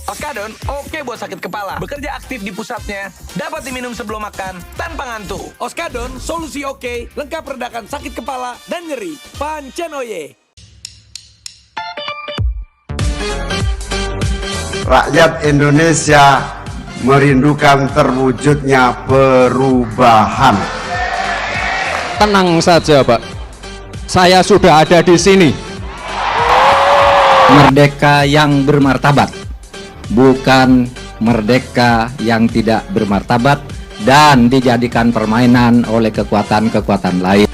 Oskadon, oke buat sakit kepala. Bekerja aktif di pusatnya, dapat diminum sebelum makan, tanpa ngantuk. Oskadon, solusi oke, lengkap redakan sakit kepala dan nyeri. Pancen oye.
Rakyat Indonesia merindukan terwujudnya perubahan.
Tenang saja, Pak. Saya sudah ada di sini. Merdeka yang bermartabat, bukan merdeka yang tidak bermartabat dan dijadikan permainan oleh kekuatan-kekuatan lain.